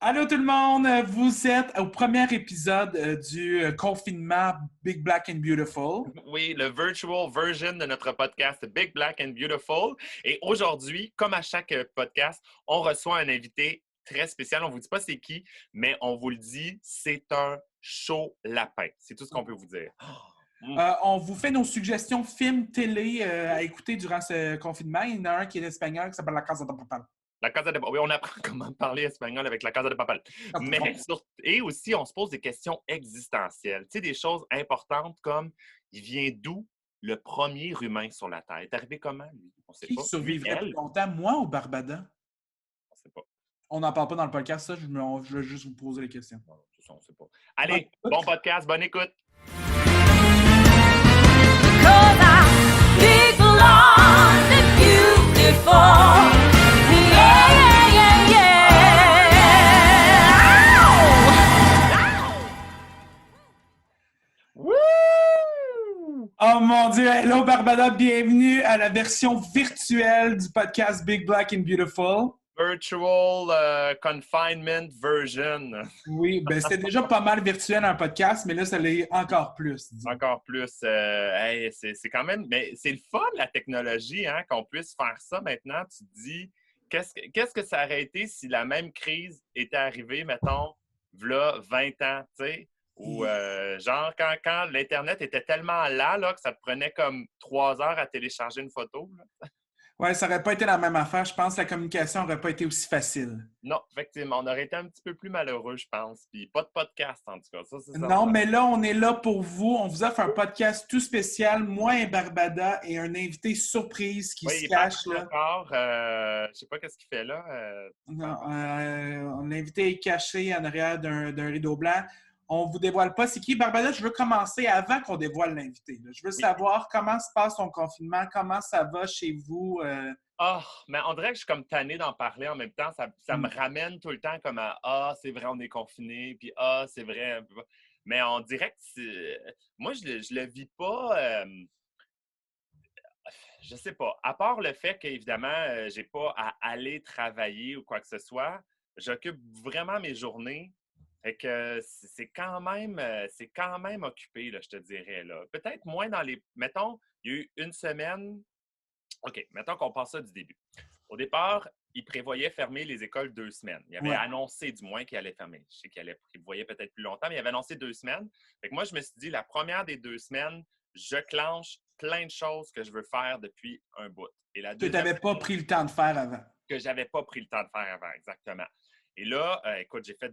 Allô tout le monde, vous êtes au premier épisode du confinement Big Black and Beautiful. Oui, le virtual version de notre podcast Big Black and Beautiful. Et aujourd'hui, comme à chaque podcast, on reçoit un invité très spécial. On ne vous dit pas c'est qui, mais on vous le dit, c'est un chaud lapin. C'est tout ce qu'on peut vous dire. On vous fait nos suggestions films, télé à écouter durant ce confinement. Il y en a un qui est espagnol qui s'appelle La Casa de Papel. La Casa de... Oui, on apprend comment parler espagnol avec la Casa de Papel. Et aussi, on se pose des questions existentielles. Tu sais, des choses importantes comme il vient d'où le premier humain sur la Terre? Il est arrivé comment, lui? On ne sait Qui pas. survivrait Lui, plus elle? longtemps, moi ou Barbada? On ne sait pas. On n'en parle pas dans le podcast, ça, je vais juste vous poser les questions. Non, c'est ça, on ne sait pas. Allez, bon podcast, bonne écoute. Oh mon Dieu! Hello Barbada, bienvenue à la version virtuelle du podcast Big Black and Beautiful. Virtual confinement version. Oui, ben c'était déjà pas mal virtuel un podcast, mais là, ça l'est encore plus. Disons. Encore plus. Hey, c'est quand même... Mais c'est le fun, la technologie, hein, qu'on puisse faire ça maintenant. Tu te dis, qu'est-ce que ça aurait été si la même crise était arrivée, mettons, v'là 20 ans, tu sais? Ou genre, quand l'Internet était tellement là que ça te prenait comme 3 heures à télécharger une photo. Là. Ouais, ça n'aurait pas été la même affaire. Je pense que la communication n'aurait pas été aussi facile. Non, effectivement, on aurait été un petit peu plus malheureux, je pense. Puis pas de podcast, en tout cas. Ça, c'est Non, mais là, on est là pour vous. On vous offre un podcast tout spécial, moi et Barbada, et un invité surprise qui se cache là. Encore, je sais pas qu'est-ce qu'il fait là. Non, l'invité est caché en arrière d'un rideau blanc. On ne vous dévoile pas c'est qui. Barbada, je veux commencer avant qu'on dévoile l'invité. Je veux savoir comment se passe ton confinement, comment ça va chez vous. Mais on dirait que je suis comme tanné d'en parler en même temps. Ça me ramène tout le temps comme à c'est vrai, on est confiné, puis c'est vrai. Mais on dirait que moi, je le vis pas. Je sais pas. À part le fait qu'évidemment, j'ai pas à aller travailler ou quoi que ce soit, j'occupe vraiment mes journées. Fait que c'est quand même occupé, là, je te dirais. Là. Peut-être moins dans les... Mettons, il y a eu une semaine... OK, mettons qu'on passe ça du début. Au départ, il prévoyait fermer les écoles 2 semaines. Il avait annoncé du moins qu'il allait fermer. Je sais qu'il prévoyait peut-être plus longtemps, mais il avait annoncé 2 semaines. Fait que moi, je me suis dit, la première des 2 semaines, je clenche plein de choses que je veux faire depuis un bout. Et la que tu n'avais pas pris le temps de faire avant. Que j'avais pas pris le temps de faire avant, exactement. Et là, écoute, j'ai fait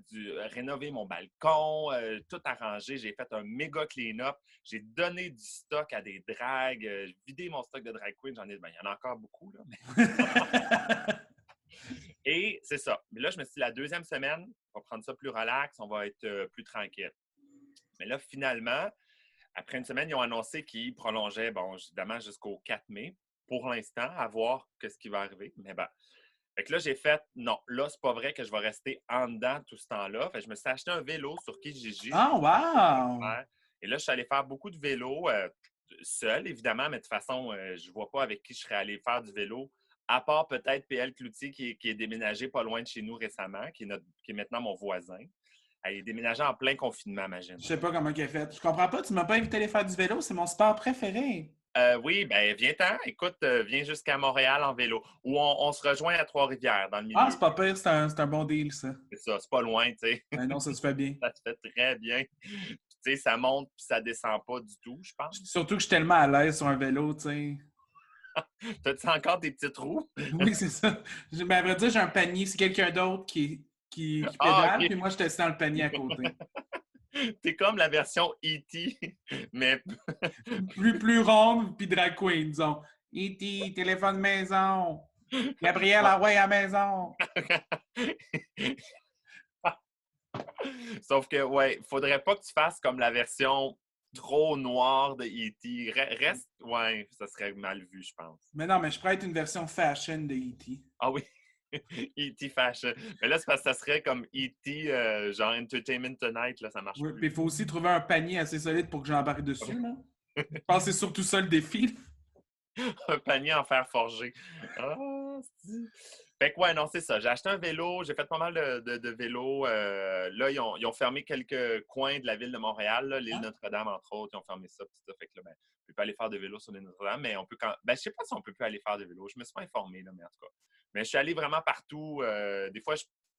rénover mon balcon, tout arrangé. J'ai fait un méga clean-up. J'ai donné du stock à des drags. J'ai vidé mon stock de drag queen. Il y en a encore beaucoup, là. Mais... Et c'est ça. Mais là, je me suis dit, la deuxième semaine, on va prendre ça plus relax. On va être plus tranquille. Mais là, finalement, après une semaine, ils ont annoncé qu'ils prolongeaient, bon, évidemment, jusqu'au 4 mai. Pour l'instant, à voir ce qui va arriver. Mais ben, fait que là, j'ai fait, non, là, c'est pas vrai que je vais rester en dedans tout ce temps-là. Fait que je me suis acheté un vélo sur Kijiji. Oh, wow! Et là, je suis allé faire beaucoup de vélo, seul, évidemment, mais de toute façon, je vois pas avec qui je serais allé faire du vélo, à part peut-être PL Cloutier qui est déménagé pas loin de chez nous récemment, qui est maintenant mon voisin. Elle est déménagée en plein confinement, imagine. Je sais pas comment elle a fait. Je comprends pas, tu m'as pas invité à aller faire du vélo, c'est mon sport préféré. Oui, ben viens-t'en. Écoute, viens jusqu'à Montréal en vélo. Ou on se rejoint à Trois-Rivières, dans le milieu. Ah, c'est pas pire, c'est un bon deal, ça. C'est ça, c'est pas loin, tu sais. Non, ça se fait bien. Ça se fait très bien. Tu sais, ça monte puis ça descend pas du tout, je pense. Surtout que je suis tellement à l'aise sur un vélo, tu sais. T'as-tu encore des petites roues? Oui, c'est ça. Mais à vrai dire, j'ai un panier. C'est quelqu'un d'autre qui pédale, OK. Puis moi, je suis assis dans le panier à côté. T'es comme la version E.T., mais... plus ronde, puis drag queen, disons. E.T., téléphone maison. Gabriel, envoie à la maison. Sauf que, ouais, faudrait pas que tu fasses comme la version trop noire de E.T. Reste, ouais, ça serait mal vu, je pense. Mais non, mais je pourrais être une version fashion de E.T. Ah oui, E.T. Fashion. Mais là, c'est parce que ça serait comme E.T. Genre Entertainment Tonight, là, ça marche Oui, plus. puis il faut aussi trouver un panier assez solide pour que j'embarque dessus, là. Je pense que c'est surtout ça le défi. Un panier en fer forgé. Ah, fait que, ouais, non, c'est ça. J'ai acheté un vélo, j'ai fait pas mal de vélos. Là, ils ont fermé quelques coins de la ville de Montréal, là, l'île Hein? Notre-Dame, entre autres. Ils ont fermé ça, tout ça. Fait que là, ben, on peut pas aller faire de vélo sur l'île Notre-Dame, mais on peut quand. Ben, je sais pas si on peut plus aller faire de vélo. Je me suis pas informé, là, mais en tout cas. Mais je suis allé vraiment partout. Des fois,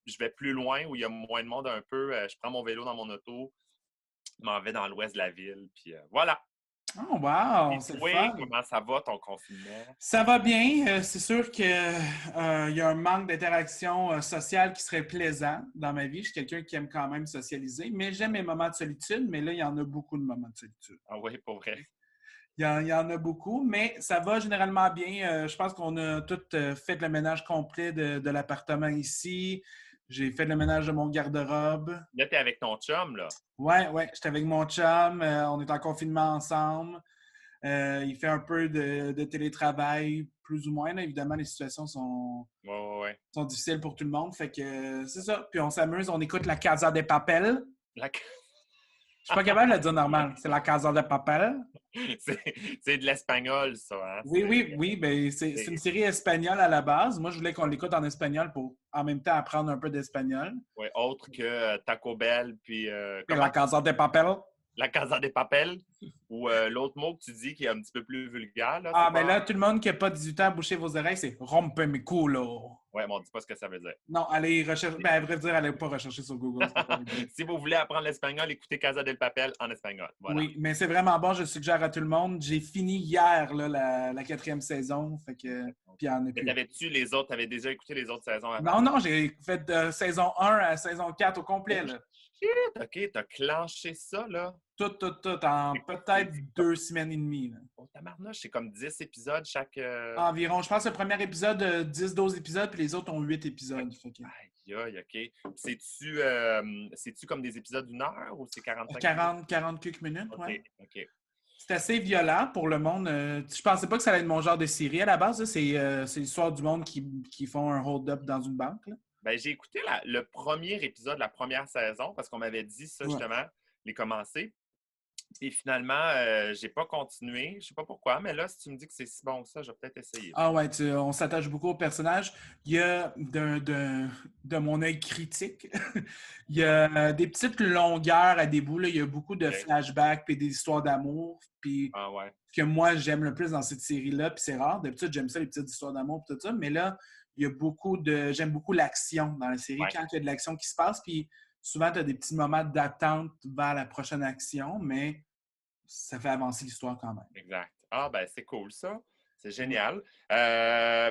je vais plus loin où il y a moins de monde un peu. Je prends mon vélo dans mon auto, je m'en vais dans l'ouest de la ville, puis voilà. Oh, wow! Et C'est le toi, fun! comment ça va ton confinement? Ça va bien. C'est sûr qu'il y a un manque d'interaction sociale qui serait plaisant dans ma vie. Je suis quelqu'un qui aime quand même socialiser, mais j'aime mes moments de solitude, mais là, il y en a beaucoup de moments de solitude. Ah oui, pour vrai. Il y en a beaucoup, mais ça va généralement bien. Je pense qu'on a tous fait le ménage complet de l'appartement ici. J'ai fait le ménage de mon garde-robe. Là, t'es avec ton chum, là. Ouais, ouais, j'étais avec mon chum. On est en confinement ensemble. Il fait un peu de télétravail, plus ou moins. Là. Évidemment, les situations Ouais, ouais, ouais. sont difficiles pour tout le monde. Fait que c'est ça. Puis on s'amuse, on écoute la Casa de Papel. La- Je suis pas capable de le dire normal. C'est la Casa de Papel. c'est de l'espagnol, ça, hein? Oui, oui, oui. Ben, c'est une série espagnole à la base. Moi, je voulais qu'on l'écoute en espagnol pour en même temps apprendre un peu d'espagnol. Ouais, autre que Taco Bell, puis Puis la comment? Casa de Papel. La Casa de Papel, ou l'autre mot que tu dis qui est un petit peu plus vulgaire, là, c'est Ah, mais quoi? là, tout le monde qui n'a pas 18 ans, bouchez vos oreilles, c'est rompe mi culo. Ouais, mais on dit pas ce que ça veut dire. Non, allez rechercher. Ben, à vrai dire, allez pas rechercher sur Google. C'est pas vrai. Si vous voulez apprendre l'espagnol, écoutez Casa del Papel en espagnol. Voilà. Oui, mais c'est vraiment bon, je le suggère à tout le monde. J'ai fini hier là, la quatrième saison, fait que puis il n'y en a Mais plus. t'avais-tu les autres, t'avais déjà écouté les autres saisons avant? Non, non, j'ai fait de saison 1 à saison 4 au complet. Oh Là. shit! OK, t'as clenché ça, là. Tout, tout, tout, en peut-être C'est comme... 2 semaines et demie. Là. Oh, tabarnouche, c'est comme 10 épisodes chaque... Environ, je pense que le premier épisode, 10-12 épisodes, puis les autres ont 8 épisodes. Fait que Aïe, aïe, OK. C'est-tu comme des épisodes d'une heure ou c'est 45 minutes? 40 quelques minutes, OK, ouais. OK. C'est assez violent pour le monde. Je pensais pas que ça allait être mon genre de série à la base. Là. C'est l'histoire du monde qui font un hold-up dans une banque. Là. Ben, j'ai écouté le premier épisode de la première saison parce qu'on m'avait dit ça, Ouais. justement, les commencer. Et finalement, j'ai pas continué. Je sais pas pourquoi, mais là, si tu me dis que c'est si bon que ça, je vais peut-être essayer. Ah ouais, on s'attache beaucoup au personnage. Il y a, de mon œil critique, il y a des petites longueurs à des bouts. Là. Il y a beaucoup de OK. flashbacks et des histoires d'amour. Puis Ah ouais. ce que moi, j'aime le plus dans cette série-là, puis c'est rare. D'habitude, j'aime ça, les petites histoires d'amour et tout ça. Mais là, il y a j'aime beaucoup l'action dans la série, Ouais. quand il y a de l'action qui se passe. Puis souvent, tu as des petits moments d'attente vers la prochaine action, mais ça fait avancer l'histoire quand même. Exact. Ah, ben, c'est cool, ça. C'est génial.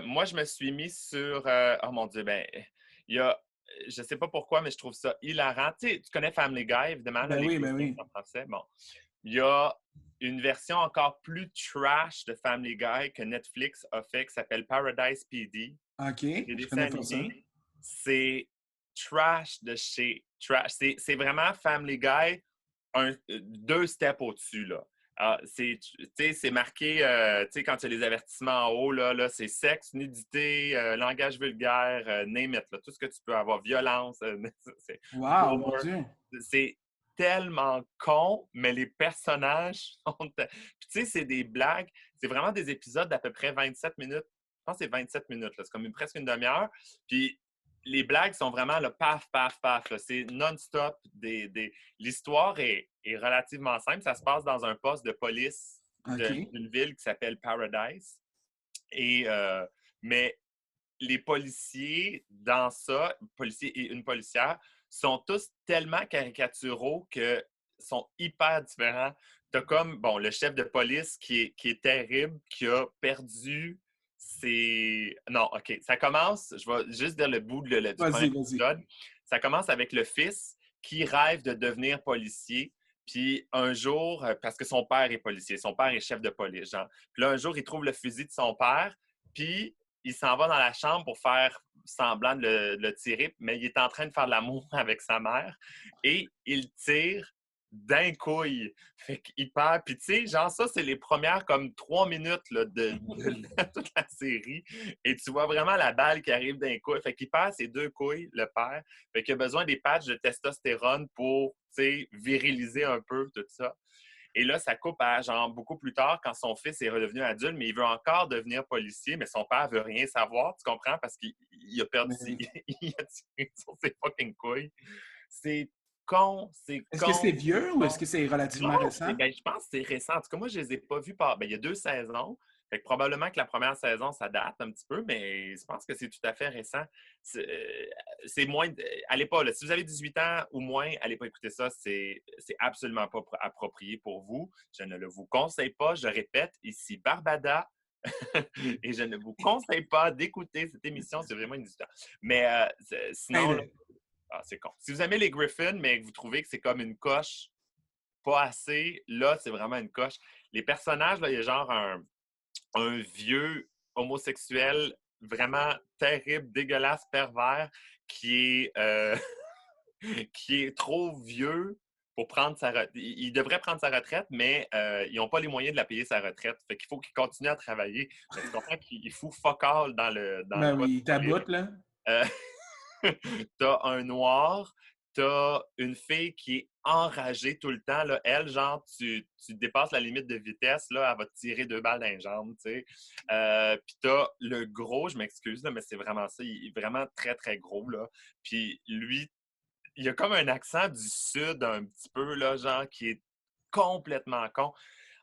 Moi, je me suis mis sur... oh mon Dieu, ben, il y a... Je sais pas pourquoi, mais je trouve ça hilarant. Tu sais, tu connais Family Guy, évidemment, là, Ben les oui, Green ben oui. en français. Bon. Il y a une version encore plus trash de Family Guy que Netflix a fait, qui s'appelle Paradise PD. OK, Les je dessins connais pas ça. animés, c'est trash de chez trash. C'est vraiment Family Guy, deux steps au-dessus, là. Ah, tu sais, c'est marqué, tu sais, quand tu as les avertissements en haut, là c'est sexe, nudité, langage vulgaire, name it, là, tout ce que tu peux avoir, violence, c'est Wow, mon gore. Dieu. C'est tellement con, mais les personnages sont... Puis tu sais, c'est des blagues, c'est vraiment des épisodes d'à peu près 27 minutes. Je pense que c'est 27 minutes, là. C'est comme presque une demi-heure. Puis les blagues sont vraiment le paf, paf, paf. Là. C'est non-stop. L'histoire est relativement simple. Ça se passe dans un poste de police OK. d'une ville qui s'appelle Paradise. Mais les policiers dans ça, policiers et une policière, sont tous tellement caricaturaux que sont hyper différents. T'as comme, bon, le chef de police qui est terrible, qui a perdu ses... Non, OK. Ça commence, je vais juste dire le bout du premier Vas-y, vas-y. épisode. Ça commence avec le fils qui rêve de devenir policier. Puis un jour, parce que son père est policier, son père est chef de police, genre. Puis là, un jour, il trouve le fusil de son père, puis il s'en va dans la chambre pour faire semblant de le tirer, mais il est en train de faire de l'amour avec sa mère et il tire d'un couille. Fait qu'il perd. Puis tu sais, genre ça, c'est les premières comme 3 minutes là, de toute la série. Et tu vois vraiment la balle qui arrive d'un couille. Fait qu'il perd ses deux couilles, le père. Fait qu'il a besoin des patchs de testostérone pour, tu sais, viriliser un peu tout ça. Et là, ça coupe à genre beaucoup plus tard quand son fils est redevenu adulte, mais il veut encore devenir policier, mais son père veut rien savoir, tu comprends? Parce qu'il a perdu, Mais il a tiré sur ses fucking couilles. C'est con, c'est est-ce que con, c'est c'est vieux ou est-ce con. que c'est Non, relativement récent? ben, je pense que c'est récent. En tout cas, moi, je les ai pas vus par. Ben, il y a 2 saisons. Fait que probablement que la première saison, ça date un petit peu, mais je pense que c'est tout à fait récent. C'est moins. Allez pas, là. Si vous avez 18 ans ou moins, allez pas écouter ça. C'est absolument pas approprié pour vous. Je ne le vous conseille pas. Je répète, ici Barbada. Et je ne vous conseille pas d'écouter cette émission. C'est vraiment inutile. Mais sinon, là, Ben, c'est con. Si vous aimez les Griffins, mais que vous trouvez que c'est comme une coche pas assez, là, c'est vraiment une coche. Les personnages, là, il y a genre un vieux homosexuel vraiment terrible, dégueulasse, pervers, qui est, qui est trop vieux pour prendre sa retraite. Il devrait prendre sa retraite, mais ils n'ont pas les moyens de la payer sa retraite. Fait qu'il faut qu'il continue à travailler. Mais tu comprends qu'il fout fuck all dans le ben poste oui, police. taboute, là. Euh, t'as un noir, t'as une fille qui est enragée tout le temps. Là. Elle, genre, tu dépasses la limite de vitesse, là, elle va te tirer 2 balles dans les jambes, tu sais. Puis t'as le gros, je m'excuse, là, mais c'est vraiment ça, il est vraiment très, très gros, là. Puis lui, il a comme un accent du sud un petit peu, là, genre, qui est complètement con.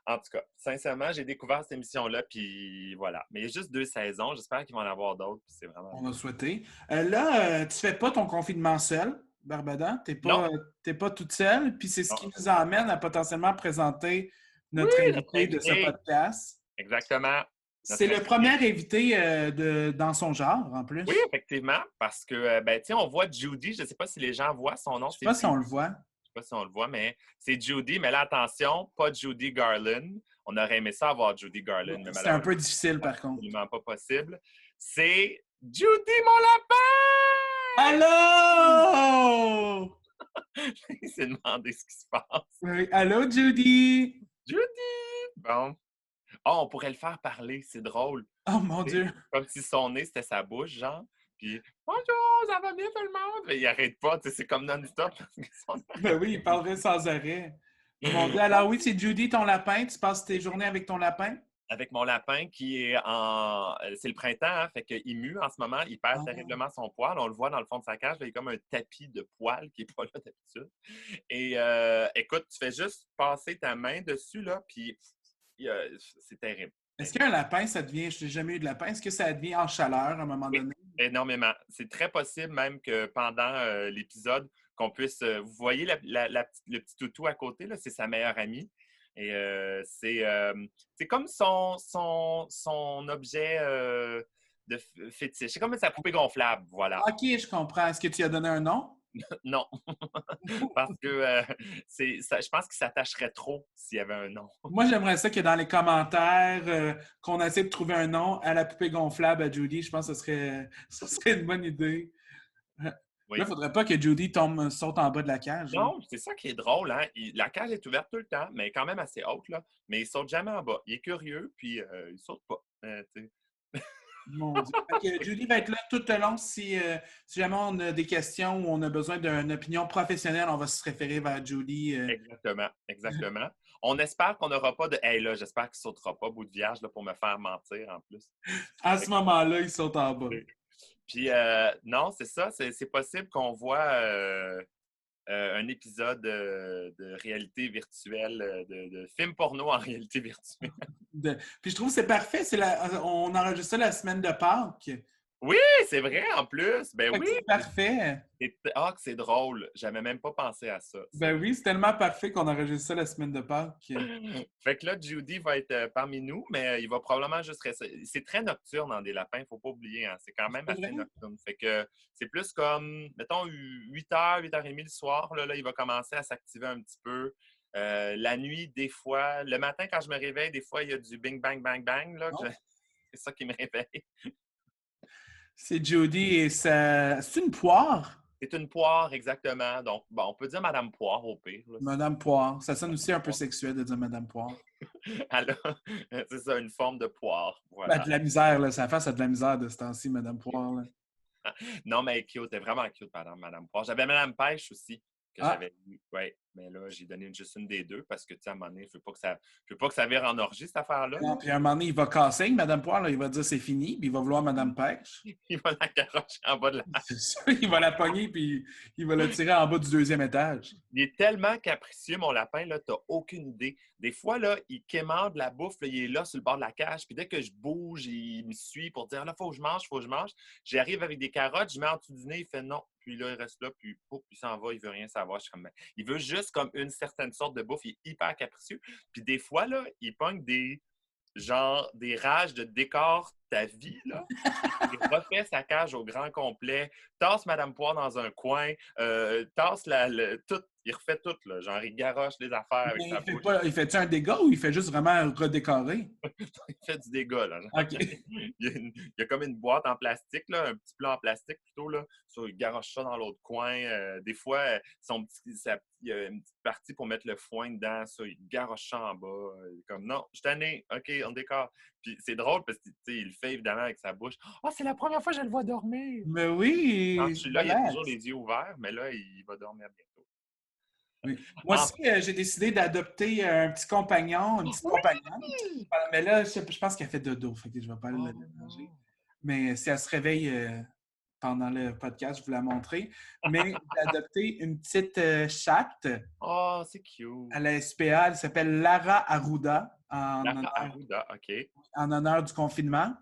En tout cas, sincèrement, j'ai découvert cette émission-là, puis voilà. Mais il y a juste 2 saisons. J'espère qu'ils vont en avoir d'autres, puis c'est vraiment On bien. a souhaité. Là, tu fais pas ton confinement seul, Barbada. Non, T'es pas toute seule. Puis c'est ce qui non. nous emmène à potentiellement présenter Oui, notre notre invité de ce invité. podcast. Exactement. C'est Notre le invité. premier invité dans son genre, en Oui, plus. effectivement, parce que, ben, tu sais, on voit Judy. Je ne sais pas si les gens voient son nom, Je sais c'est pas si on Judy. le voit. Je sais pas si on le voit, mais c'est Judy. Mais là, attention, pas Judy Garland. On aurait aimé ça avoir Judy Garland, mais C'est un peu malheureusement, difficile, c'est par contre. absolument pas possible. C'est Judy, mon lapin! Allô! Il s'est demandé ce qui se passe. Oui, allô, Judy! Judy! Bon. Oh, on pourrait le faire parler, c'est drôle. Oh mon Tu sais, Dieu! comme si son nez, c'était sa bouche, genre. Puis, bonjour, ça va bien tout le monde? Mais il arrête pas, tu sais, c'est comme non-stop. Parce que Ben oui, il parlerait sans arrêt. Mon Dieu, alors oui, c'est Judy, ton lapin. Tu passes tes journées avec ton lapin? Avec mon lapin qui est en. C'est le printemps, hein, fait qu'il mue en ce moment. Il perd Oh. terriblement son poil. On le voit dans le fond de sa cage. Là, il y a comme un tapis de poils qui n'est pas là d'habitude. Et écoute, tu fais juste passer ta main dessus, là, puis c'est terrible. Est-ce qu'un lapin, ça devient, je n'ai jamais eu de lapin, est-ce que ça devient en chaleur à un moment Oui, donné? énormément. C'est très possible même que pendant l'épisode, qu'on puisse. Vous voyez le petit toutou à côté, là, c'est sa meilleure amie. Et c'est comme son objet de fétiche. C'est comme sa poupée gonflable, voilà. OK, je comprends. Est-ce que tu as donné un nom? Non, parce que je pense qu'il s'attacherait trop s'il y avait un nom. Moi, j'aimerais ça que dans les commentaires, qu'on essaie de trouver un nom à la poupée gonflable à Judy. Je pense que ce serait une bonne idée. Là, il ne Oui. faudrait pas que Judy saute en bas de la cage. Là. Non, c'est ça qui est drôle, hein? La cage est ouverte tout le temps, mais quand même assez haute, là. Mais il saute jamais en bas. Il est curieux, puis il saute pas. Tu sais. Mon Dieu. Fait que Judy va être là tout le long. Si jamais on a des questions ou on a besoin d'une opinion professionnelle, on va se référer vers Judy. Exactement, exactement. On espère qu'on n'aura pas de hey là, j'espère qu'il ne sautera pas bout de vierge là, pour me faire mentir en plus. À Fait ce que, moment-là, il saute en bas. puis non, c'est ça, c'est possible qu'on voit un épisode de réalité virtuelle, de film porno en réalité virtuelle. Puis je trouve que c'est parfait. On enregistre ça la semaine de Pâques. Oui, c'est vrai en plus. Ben Fait que oui. c'est parfait. Ah, que c'est drôle. J'avais même pas pensé à ça. Ben oui, c'est tellement parfait qu'on enregistre ça la semaine de Pâques. Fait que là, Judy va être parmi nous, mais il va probablement juste rester. C'est très nocturne dans des lapins, il ne faut pas oublier. Hein. C'est quand même C'est vrai? assez nocturne. Fait que c'est plus comme, mettons, 8h, 8h30 le soir. Là, il va commencer à s'activer un petit peu. La nuit, des fois. Le matin, quand je me réveille, des fois, il y a du bing, bang, bang, bang. Là, Oh. c'est ça qui me réveille. C'est Judy et ça. C'est une poire? C'est une poire, exactement. Donc, bon, on peut dire Madame Poire au pire. Là. Madame Poire. Ça sonne Madame aussi un peu Poire. sexuel de dire Madame Poire. Alors, c'est ça, une forme de poire. Ben, Voilà. de la misère, là. Ça face à de la misère de ce temps-ci, Madame Poire. Là. Non, mais elle est cute, elle est vraiment cute, Madame Poire. J'avais Madame Pêche aussi. que j'avais eu. Oui, mais là, j'ai donné juste une des deux parce que, tu sais, à un moment donné, je veux pas que ça vire en orgie, cette affaire-là. Non, puis à un moment donné, il va casser avec Madame Poire, là, il va dire c'est fini, puis il va vouloir Madame Pêche. Il va la garocher en bas de la... C'est ça, il va la pogner, puis il va la tirer en bas du deuxième étage. Il est tellement capricieux, mon lapin, là, t'as aucune idée. Des fois, là, il quémande la bouffe, là, il est là sur le bord de la cage, puis dès que je bouge, il me suit pour dire là, faut que je mange, faut que je mange. J'arrive avec des carottes, je mets en dessous du nez, il fait non. Puis là, il reste là, puis pouf, il s'en va, il veut rien savoir. Je suis comme, il veut juste comme une certaine sorte de bouffe, il est hyper capricieux. Puis des fois, là, il pogne des rages de décor ta vie, là. Il refait sa cage au grand complet, tasse Madame Poire dans un coin, tasse tout, il refait tout, là. Genre, il garoche les affaires avec sa bouche. Il fait-tu un dégât ou il fait juste vraiment redécorer? Il fait du dégât, là. OK. Il y a comme une boîte en plastique, là, un petit plan en plastique plutôt, là. Il garoche ça dans l'autre coin. Des fois, il y a une petite partie pour mettre le foin dedans, ça, il garoche ça en bas. Comme, non, je t'en ai, OK, on décore. Puis c'est drôle parce qu'il le fait évidemment avec sa bouche. « Ah, c'est la première fois que je le vois dormir! » Mais oui! Quand je suis là, il a toujours les yeux ouverts, mais là, il va dormir bientôt. Oui. Moi aussi, j'ai décidé d'adopter un petit compagnon, une petite compagnonne. Mais là, je pense qu'elle fait dodo, fait que je ne vais pas le déranger. Mais si elle se réveille pendant le podcast, je vous la montrer. Mais j'ai adopté une petite chatte. Oh, c'est cute! À la SPA, elle s'appelle Lara Arruda, Lara Arruda, OK. en honneur du confinement,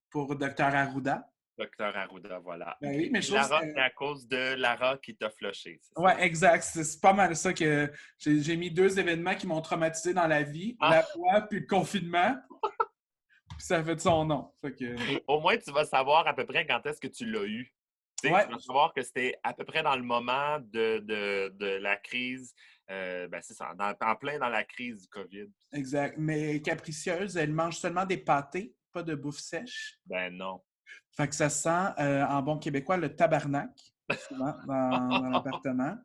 pour Dr Arruda. Docteur Arruda, voilà. Ben oui, mais je Lara, c'est à cause de Lara qui t'a flushé. Oui, exact. C'est pas mal ça que j'ai mis 2 événements qui m'ont traumatisé dans la vie. La foi puis le confinement. Puis ça fait de son nom. Fait que... Au moins, tu vas savoir à peu près quand est-ce que tu l'as eu. Ouais. Tu vas savoir que c'était à peu près dans le moment de la crise. Ben c'est ça, en plein dans la crise du COVID. Exact. Mais capricieuse, elle mange seulement des pâtés, pas de bouffe sèche. Ben non. Fait que ça sent, en bon québécois, le tabarnak, souvent, dans l'appartement.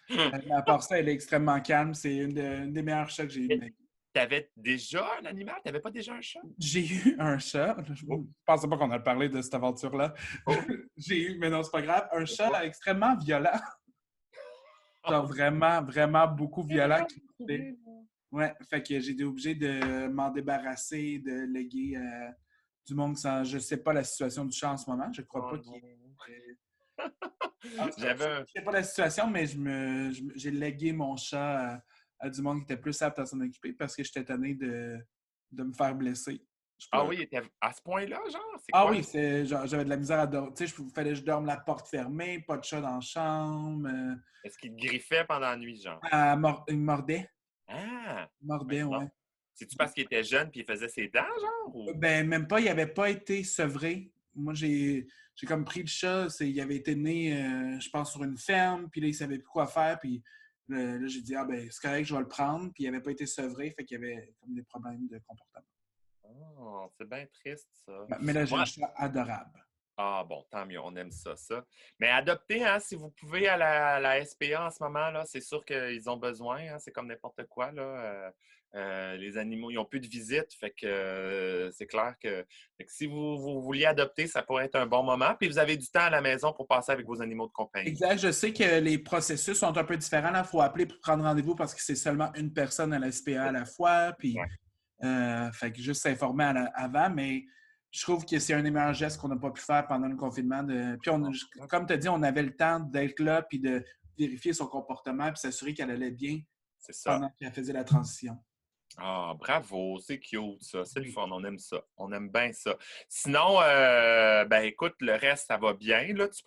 Mais à part ça, elle est extrêmement calme. C'est une des meilleures chats que j'ai eu de ma vie. T'avais déjà un animal? T'avais pas déjà un chat? J'ai eu un chat. Je ne pensais pas qu'on allait parler de cette aventure-là. Oh. J'ai eu, mais non, c'est pas grave, un chat extrêmement violent. Genre vraiment, vraiment beaucoup violent. Ouais, fait que j'ai été obligé de m'en débarrasser, de léguer du monde sans. Je sais pas la situation du chat en ce moment. Je crois pas qu'il Je sais pas la situation, mais j'ai légué mon chat à du monde qui était plus apte à s'en occuper parce que j'étais tanné de me faire blesser. Ah oui, il était à ce point-là, genre? C'est Ah quoi? oui, j'avais de la misère à dormir. Tu sais, il fallait que je dorme la porte fermée, pas de chat dans la chambre. Est-ce qu'il te griffait pendant la nuit, genre? Il me mordait. Ah! Il me mordait, ouais. C'est-tu parce qu'il était jeune et il faisait ses dents, genre? Ou... Ben, même pas, il n'avait pas été sevré. Moi, j'ai comme pris le chat, il avait été né, je pense, sur une ferme, puis là, il ne savait plus quoi faire, puis là, j'ai dit, ah ben, c'est correct, je vais le prendre, puis il n'avait pas été sevré, fait qu'il y avait comme des problèmes de comportement. Oh, c'est bien triste, ça. Mais là, j'ai un chat adorable. Ah bon, tant mieux, on aime ça. Mais adopter, hein, si vous pouvez à la SPA en ce moment, là, c'est sûr qu'ils ont besoin, hein, c'est comme n'importe quoi, là. Les animaux, ils n'ont plus de visite, fait que c'est clair que si vous vouliez adopter, ça pourrait être un bon moment. Puis vous avez du temps à la maison pour passer avec vos animaux de compagnie. Exact. Je sais que les processus sont un peu différents. Il faut appeler pour prendre rendez-vous parce que c'est seulement une personne à la SPA à la fois. Puis, fait que juste s'informer avant, mais je trouve que c'est un des meilleurs gestes qu'on n'a pas pu faire pendant le confinement. Puis, comme tu as dit, on avait le temps d'être là puis de vérifier son comportement puis s'assurer qu'elle allait bien pendant qu'elle faisait la transition. Ah, bravo, c'est cute, ça. C'est le fun, on aime ça. On aime bien ça. Sinon, ben écoute, le reste, ça va bien. Là. Tu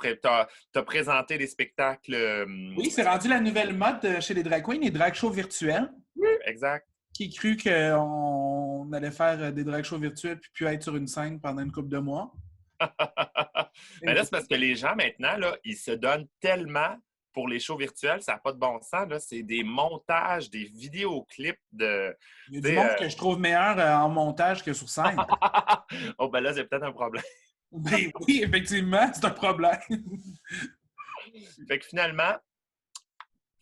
as présenté des spectacles. Oui, c'est rendu la nouvelle mode chez les drag queens, les drag shows virtuels. Oui, exact. Qui cru qu'on allait faire des drag shows virtuels puis être sur une scène pendant une couple de mois? Ben là, c'est parce que les gens, maintenant, là, ils se donnent tellement pour les shows virtuels, ça n'a pas de bon sens. Là. C'est des montages, des vidéoclips de... Il y a du monde que je trouve meilleur en montage que sur scène. Oh, ben là, c'est peut-être un problème. Ben oui, effectivement, c'est un problème. Fait que finalement,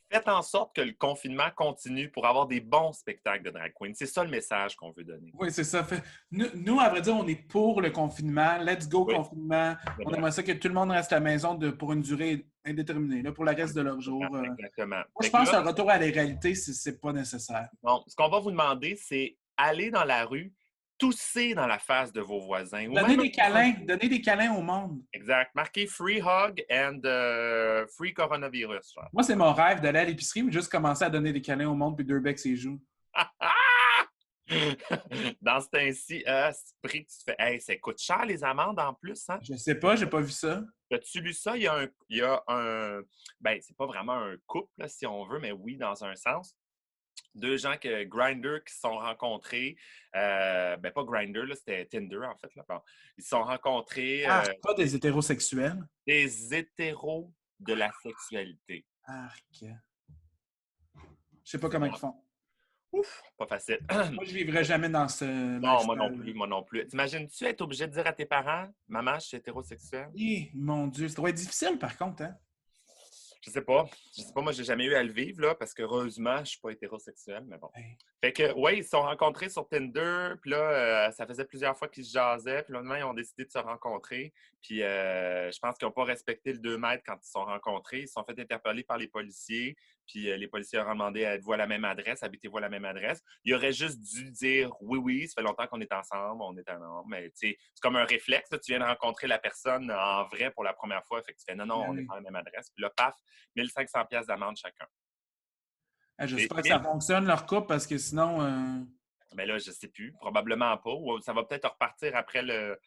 faites en sorte que le confinement continue pour avoir des bons spectacles de drag queen. C'est ça le message qu'on veut donner. Oui, c'est ça. Nous, à vrai dire, on est pour le confinement. Let's go, confinement. On aimerait ça que tout le monde reste à la maison pour une durée indéterminé, là, pour le reste de leur jour. Exactement. Moi, je pense que le retour à la réalité, c'est pas nécessaire. Bon, ce qu'on va vous demander, c'est aller dans la rue, tousser dans la face de vos voisins. Ou même Donner des câlins au monde. Exact. Marquez Free Hug and Free Coronavirus. Moi, c'est mon rêve d'aller à l'épicerie ou juste commencer à donner des câlins au monde puis deux becs ses joues. Dans ce temps-ci, ce prix que tu te fais. Hey, ça coûte cher les amendes en plus, hein? Je sais pas, j'ai pas vu ça. As-tu lu ça? Il y a un ben, c'est pas vraiment un couple, là, si on veut, mais oui, dans un sens. Deux gens que Grindr qui se sont rencontrés. Ben, pas Grindr, là, c'était Tinder, en fait. Là. Bon. Ils se sont rencontrés Pas des hétérosexuels. des hétéros de la sexualité. Je sais pas comment ils font. Ouf, pas facile. Moi, je vivrais jamais dans ce Non, moi non plus. T'imagines-tu être obligé de dire à tes parents, maman, je suis hétérosexuel? Mon Dieu, ça doit être difficile par contre, hein? Je sais pas. Moi, j'ai jamais eu à le vivre, là, parce qu'heureusement, je suis pas hétérosexuel, mais bon. Hey. Fait que, ouais, ils se sont rencontrés sur Tinder, puis là, ça faisait plusieurs fois qu'ils se jasaient, puis là, maintenant, ils ont décidé de se rencontrer. Puis, je pense qu'ils n'ont pas respecté le 2 mètres quand ils se sont rencontrés. Ils se sont fait interpeller par les policiers, puis les policiers ont demandé, êtes-vous à la même adresse? Habitez-vous à la même adresse? Il aurait juste dû dire, oui, ça fait longtemps qu'on est ensemble, on est ensemble. Mais, tu sais, c'est comme un réflexe, là, tu viens de rencontrer la personne en vrai pour la première fois, fait que tu fais, non, on est à la même adresse. Puis là, paf, 1500 pièces d'amende chacun. J'espère que ça fonctionne leur couple parce que sinon. Mais là, je ne sais plus. Probablement pas. Ou ça va peut-être repartir après le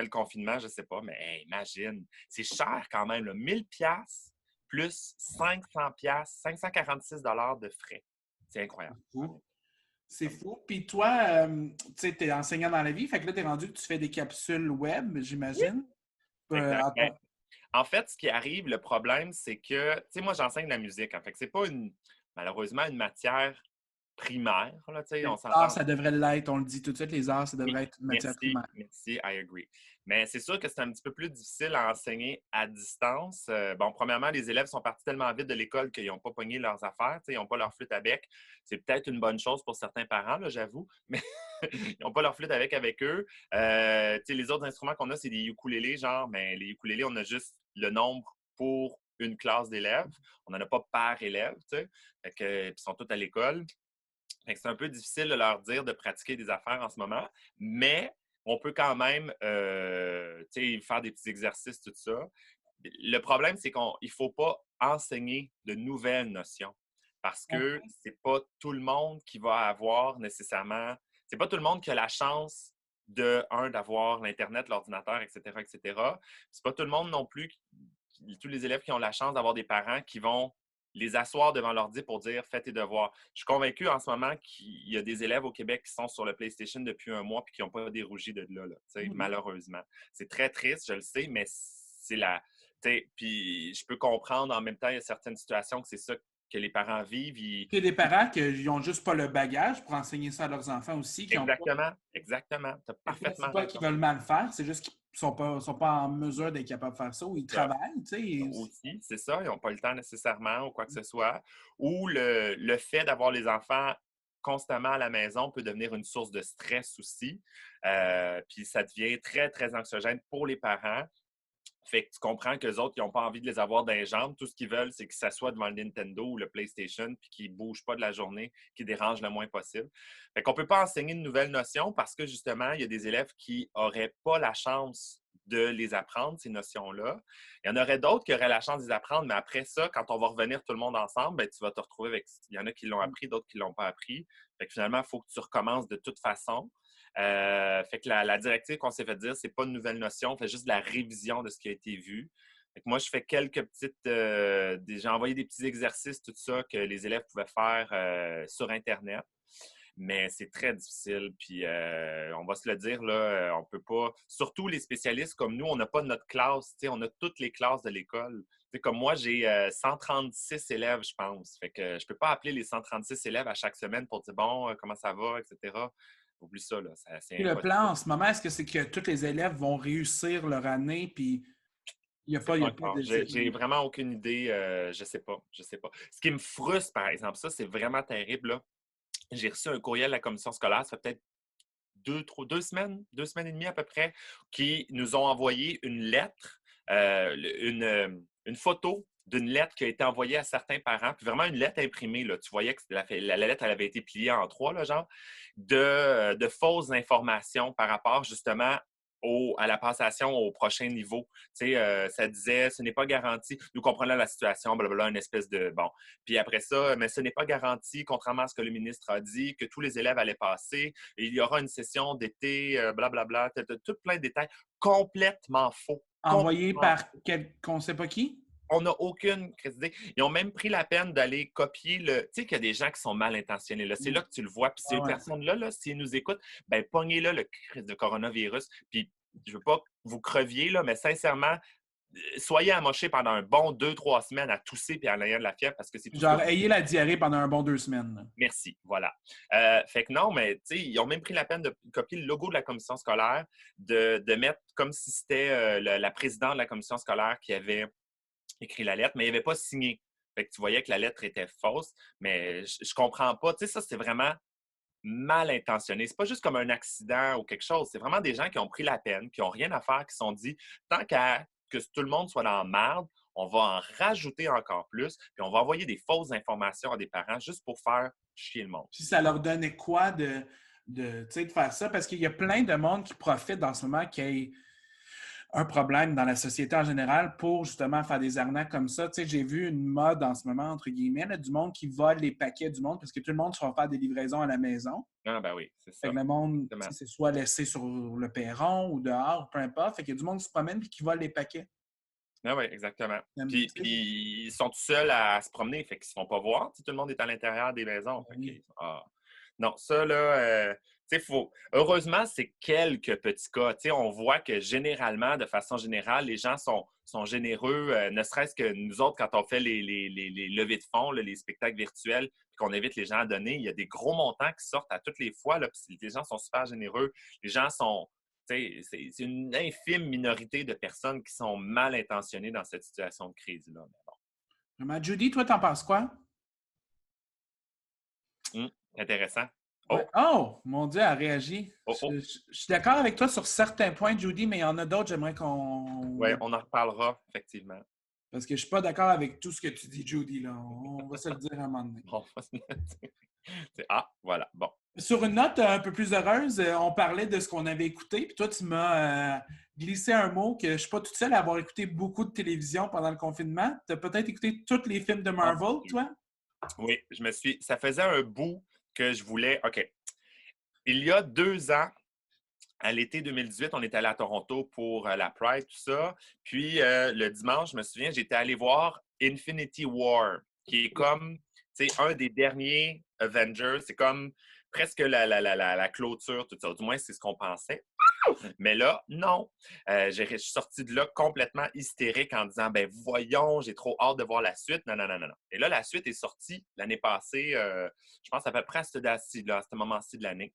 confinement, je ne sais pas. Mais hey, imagine, c'est cher quand même. Là. 1000 pièces plus 500 pièces, 546 $ de frais. C'est incroyable. C'est fou. Puis toi, tu sais, tu es enseignant dans la vie. Fait que là, tu es rendu que tu fais des capsules web, j'imagine. Oui. En fait, ce qui arrive, le problème, c'est que, tu sais, moi, j'enseigne la musique. En fait, c'est pas malheureusement une matière primaire. Là, les arts, ça devrait l'être. On le dit tout de suite, les arts, ça devrait être une matière primaire. Merci, I agree. Mais c'est sûr que c'est un petit peu plus difficile à enseigner à distance. Bon, premièrement, les élèves sont partis tellement vite de l'école qu'ils n'ont pas pogné leurs affaires. Ils n'ont pas leur flûte à bec. C'est peut-être une bonne chose pour certains parents, là, j'avoue, mais ils n'ont pas leur flûte avec eux. Les autres instruments qu'on a, c'est des ukulélés, genre, mais les ukulélés, on a juste le nombre pour une classe d'élèves. On n'en a pas par élève, tu sais. Fait que, ils sont tous à l'école. C'est un peu difficile de leur dire de pratiquer des affaires en ce moment, mais on peut quand même faire des petits exercices, tout ça. Le problème, c'est qu'il ne faut pas enseigner de nouvelles notions parce que c'est pas tout le monde qui va avoir nécessairement... C'est pas tout le monde qui a la chance d'avoir l'Internet, l'ordinateur, etc., etc. C'est pas tout le monde non plus, tous les élèves qui ont la chance d'avoir des parents qui vont les asseoir devant l'ordi pour dire « fais tes devoirs ». Je suis convaincu en ce moment qu'il y a des élèves au Québec qui sont sur le PlayStation depuis un mois et qui n'ont pas dérougi de là, malheureusement. C'est très triste, je le sais, mais c'est la... Puis je peux comprendre en même temps, il y a certaines situations que c'est ça que les parents vivent. Il y a des parents qui n'ont juste pas le bagage pour enseigner ça à leurs enfants aussi. Exactement. Tu as parfaitement c'est pas qu'ils veulent mal faire, c'est juste qu'ils ne sont pas en mesure d'être capables de faire ça ou ils travaillent. Aussi, c'est ça. Ils n'ont pas le temps nécessairement ou quoi que ce soit. Ou le fait d'avoir les enfants constamment à la maison peut devenir une source de stress aussi. Puis ça devient très, très anxiogène pour les parents. Fait que tu comprends qu'eux autres, ils n'ont pas envie de les avoir dans les jambes. Tout ce qu'ils veulent, c'est qu'ils s'assoient devant le Nintendo ou le PlayStation puis qu'ils ne bougent pas de la journée, qu'ils dérangent le moins possible. Fait qu'on ne peut pas enseigner de nouvelles notions parce que, justement, il y a des élèves qui n'auraient pas la chance de les apprendre, ces notions-là. Il y en aurait d'autres qui auraient la chance de les apprendre, mais après ça, quand on va revenir tout le monde ensemble, ben, tu vas te retrouver avec... Il y en a qui l'ont appris, d'autres qui ne l'ont pas appris. Fait que finalement, il faut que tu recommences de toute façon. Fait que la directive qu'on s'est fait dire, c'est pas une nouvelle notion, on fait juste de la révision de ce qui a été vu. Fait que moi, je fais quelques petites... j'ai envoyé des petits exercices, tout ça, que les élèves pouvaient faire sur Internet. Mais c'est très difficile. Puis, on va se le dire, là, on peut pas... Surtout les spécialistes comme nous, on n'a pas notre classe. On a toutes les classes de l'école. Comme moi, j'ai 136 élèves, je pense. Fait que je peux pas appeler les 136 élèves à chaque semaine pour dire « Bon, comment ça va? » etc. Oublie ça, là. C'est le plan en ce moment, est-ce que c'est que tous les élèves vont réussir leur année puis il n'y a pas de... J'ai vraiment aucune idée. Je sais pas. Ce qui me frustre, par exemple, ça, c'est vraiment terrible, là. J'ai reçu un courriel de la commission scolaire, ça fait peut-être 2 semaines et demie à peu près, qui nous ont envoyé une lettre, une photo d'une lettre qui a été envoyée à certains parents, puis vraiment une lettre imprimée, là. Tu voyais que la lettre, elle avait été pliée en trois, là, genre, de fausses informations par rapport justement à la passation au prochain niveau. Tu sais, ça disait, ce n'est pas garanti. Nous comprenons la situation, blablabla, une espèce de... Bon. Puis après ça, mais ce n'est pas garanti, contrairement à ce que le ministre a dit, que tous les élèves allaient passer. Et il y aura une session d'été, blablabla, tout plein de détails complètement faux. Envoyé par qu'on ne sait pas qui? On n'a aucune idée. Ils ont même pris la peine d'aller copier le... Tu sais qu'il y a des gens qui sont mal intentionnés. Là. C'est là que tu le vois. Puis ces personnes-là, là, s'ils nous écoutent, ben pognez-là le crise de coronavirus. Puis je veux pas que vous creviez, là, mais sincèrement, soyez amochés pendant un bon 2-3 semaines à tousser et en ayant de la fièvre parce que c'est tout. Genre, ayez la diarrhée pendant un bon 2 semaines. Là. Merci, voilà. Fait que non, mais tu sais, ils ont même pris la peine de copier le logo de la commission scolaire, de mettre comme si c'était la présidente de la commission scolaire qui avait écrit la lettre, mais il n'avait pas signé. Fait que tu voyais que la lettre était fausse, mais je comprends pas. Tu sais, ça, c'est vraiment mal intentionné. C'est pas juste comme un accident ou quelque chose. C'est vraiment des gens qui ont pris la peine, qui n'ont rien à faire, qui se sont dit, tant qu'à que tout le monde soit dans la merde, on va en rajouter encore plus, puis on va envoyer des fausses informations à des parents juste pour faire chier le monde. Puis ça leur donnait quoi de faire ça? Parce qu'il y a plein de monde qui profitent dans ce moment qui ait un problème dans la société en général pour justement faire des arnaques comme ça. Tu sais, j'ai vu une mode en ce moment, entre guillemets, là, du monde qui vole les paquets du monde parce que tout le monde se va faire des livraisons à la maison. Ah, ben oui, c'est ça. Fait que le monde, c'est soit laissé sur le perron ou dehors, peu importe. Fait qu'il y a du monde qui se promène et qui vole les paquets. Ah oui, exactement. Puis ils sont tout seuls à se promener, fait qu'ils ne se font pas voir. Tout le monde est à l'intérieur des maisons. Oui. Non, ça, là, tu sais, heureusement, c'est quelques petits cas. Tu sais, on voit que généralement, de façon générale, les gens sont généreux, ne serait-ce que nous autres, quand on fait les levées de fonds, là, les spectacles virtuels, puis qu'on invite les gens à donner, il y a des gros montants qui sortent à toutes les fois, là, puis les gens sont super généreux. Les gens sont... C'est une infime minorité de personnes qui sont mal intentionnées dans cette situation de crise-là. Vraiment. Judy, toi, t'en penses quoi? Intéressant. Ouais. Oh, mon Dieu, elle a réagi. Oh. Je suis d'accord avec toi sur certains points, Judy, mais il y en a d'autres, j'aimerais qu'on... Oui, on en reparlera, effectivement. Parce que je ne suis pas d'accord avec tout ce que tu dis, Judy. Là. On va se le dire à un moment donné. Voilà, bon. Sur une note un peu plus heureuse, on parlait de ce qu'on avait écouté, puis toi, tu m'as glissé un mot que je ne suis pas toute seule à avoir écouté beaucoup de télévision pendant le confinement. Tu as peut-être écouté tous les films de Marvel, toi? Oui, ça faisait un bout que je voulais... OK. Il y a 2 ans, à l'été 2018, on est allé à Toronto pour la Pride, tout ça. Puis le dimanche, je me souviens, j'étais allé voir Infinity War, qui est comme, tu sais, un des derniers Avengers. C'est comme presque la clôture, tout ça. Du moins, c'est ce qu'on pensait. Mais là, non. Je suis sorti de là complètement hystérique en disant, ben voyons, j'ai trop hâte de voir la suite. Non, non, non, non. Et là, la suite est sortie l'année passée, je pense à peu près à ce moment-ci de l'année.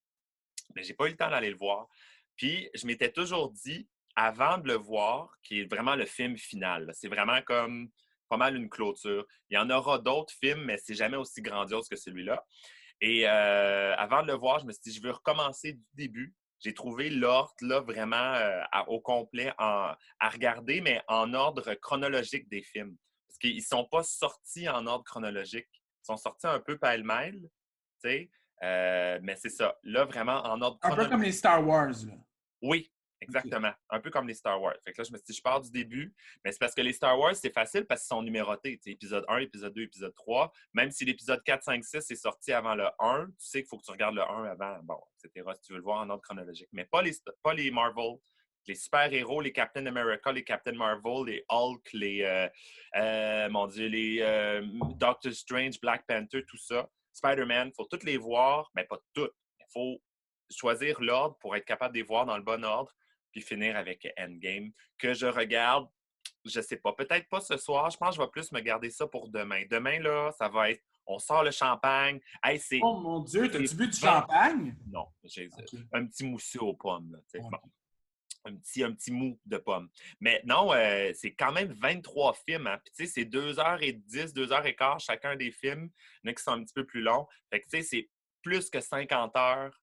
Mais j'ai pas eu le temps d'aller le voir. Puis, je m'étais toujours dit, avant de le voir, qui est vraiment le film final, c'est vraiment comme pas mal une clôture. Il y en aura d'autres films, mais c'est jamais aussi grandiose que celui-là. Et avant de le voir, je me suis dit, je veux recommencer du début. J'ai trouvé l'ordre là, vraiment au complet à regarder, mais en ordre chronologique des films. Parce qu'ils ne sont pas sortis en ordre chronologique. Ils sont sortis un peu pêle-mêle, tu sais. Mais c'est ça. Là, vraiment en ordre chronologique. Un peu comme les Star Wars. Là. Oui, exactement. Okay. Un peu comme les Star Wars. Fait que là, je me suis dit, je pars du début. Mais c'est parce que les Star Wars, c'est facile parce qu'ils sont numérotés. Tu sais, épisode 1, épisode 2, épisode 3. Même si l'épisode 4, 5, 6 est sorti avant le 1, tu sais qu'il faut que tu regardes le 1 avant, bon, etc. Si tu veux le voir en ordre chronologique. Mais pas les Marvel. Les super-héros, les Captain America, les Captain Marvel, les Hulk, les Doctor Strange, Black Panther, tout ça. Spider-Man, il faut toutes les voir, mais pas toutes. Il faut choisir l'ordre pour être capable de les voir dans le bon ordre, puis finir avec Endgame, que je regarde, je sais pas, peut-être pas ce soir, je pense que je vais plus me garder ça pour demain. Demain, là, ça va être, on sort le champagne. Hey, oh mon Dieu, t'as-tu bu du champagne? Non, j'ai un petit mousseux aux pommes. Là, bon. Un petit mou de pomme. Mais non, c'est quand même 23 films. Hein? Puis, tu sais, c'est 2h10, 2h15 chacun des films. Il y en a qui sont un petit peu plus longs. Fait que, tu sais, c'est plus que 50 heures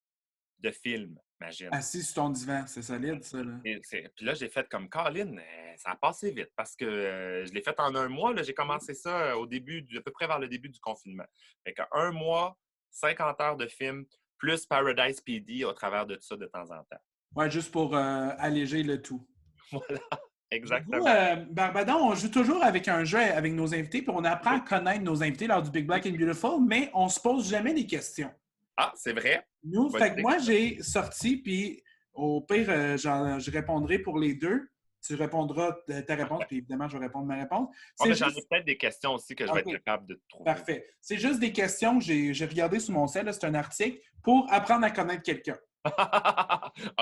de film. imagine. Assis sur ton divan, c'est solide, ça, là. Puis là, j'ai fait comme Colin, ça a passé vite parce que je l'ai fait en un mois. Là, j'ai commencé ça à peu près vers le début du confinement. Fait qu'un mois, 50 heures de film, plus Paradise PD au travers de ça de temps en temps. Ouais, juste pour alléger le tout. Voilà, Nous, exactement. Barbadon, on joue toujours avec un jeu avec nos invités, puis on apprend à connaître nos invités lors du Big Black and Beautiful, mais on se pose jamais des questions. Ah, c'est vrai? Nous, fait que Vas-y. moi, j'ai sorti, puis au pire, je répondrai pour les deux. Tu répondras ta réponse, puis évidemment, je vais répondre ma réponse. Oh, C'est mais j'en ai juste... peut-être des questions aussi que je vais être OK, capable de trouver. parfait. C'est juste des questions que j'ai regardées sur mon site, là, c'est un article, pour apprendre à connaître quelqu'un.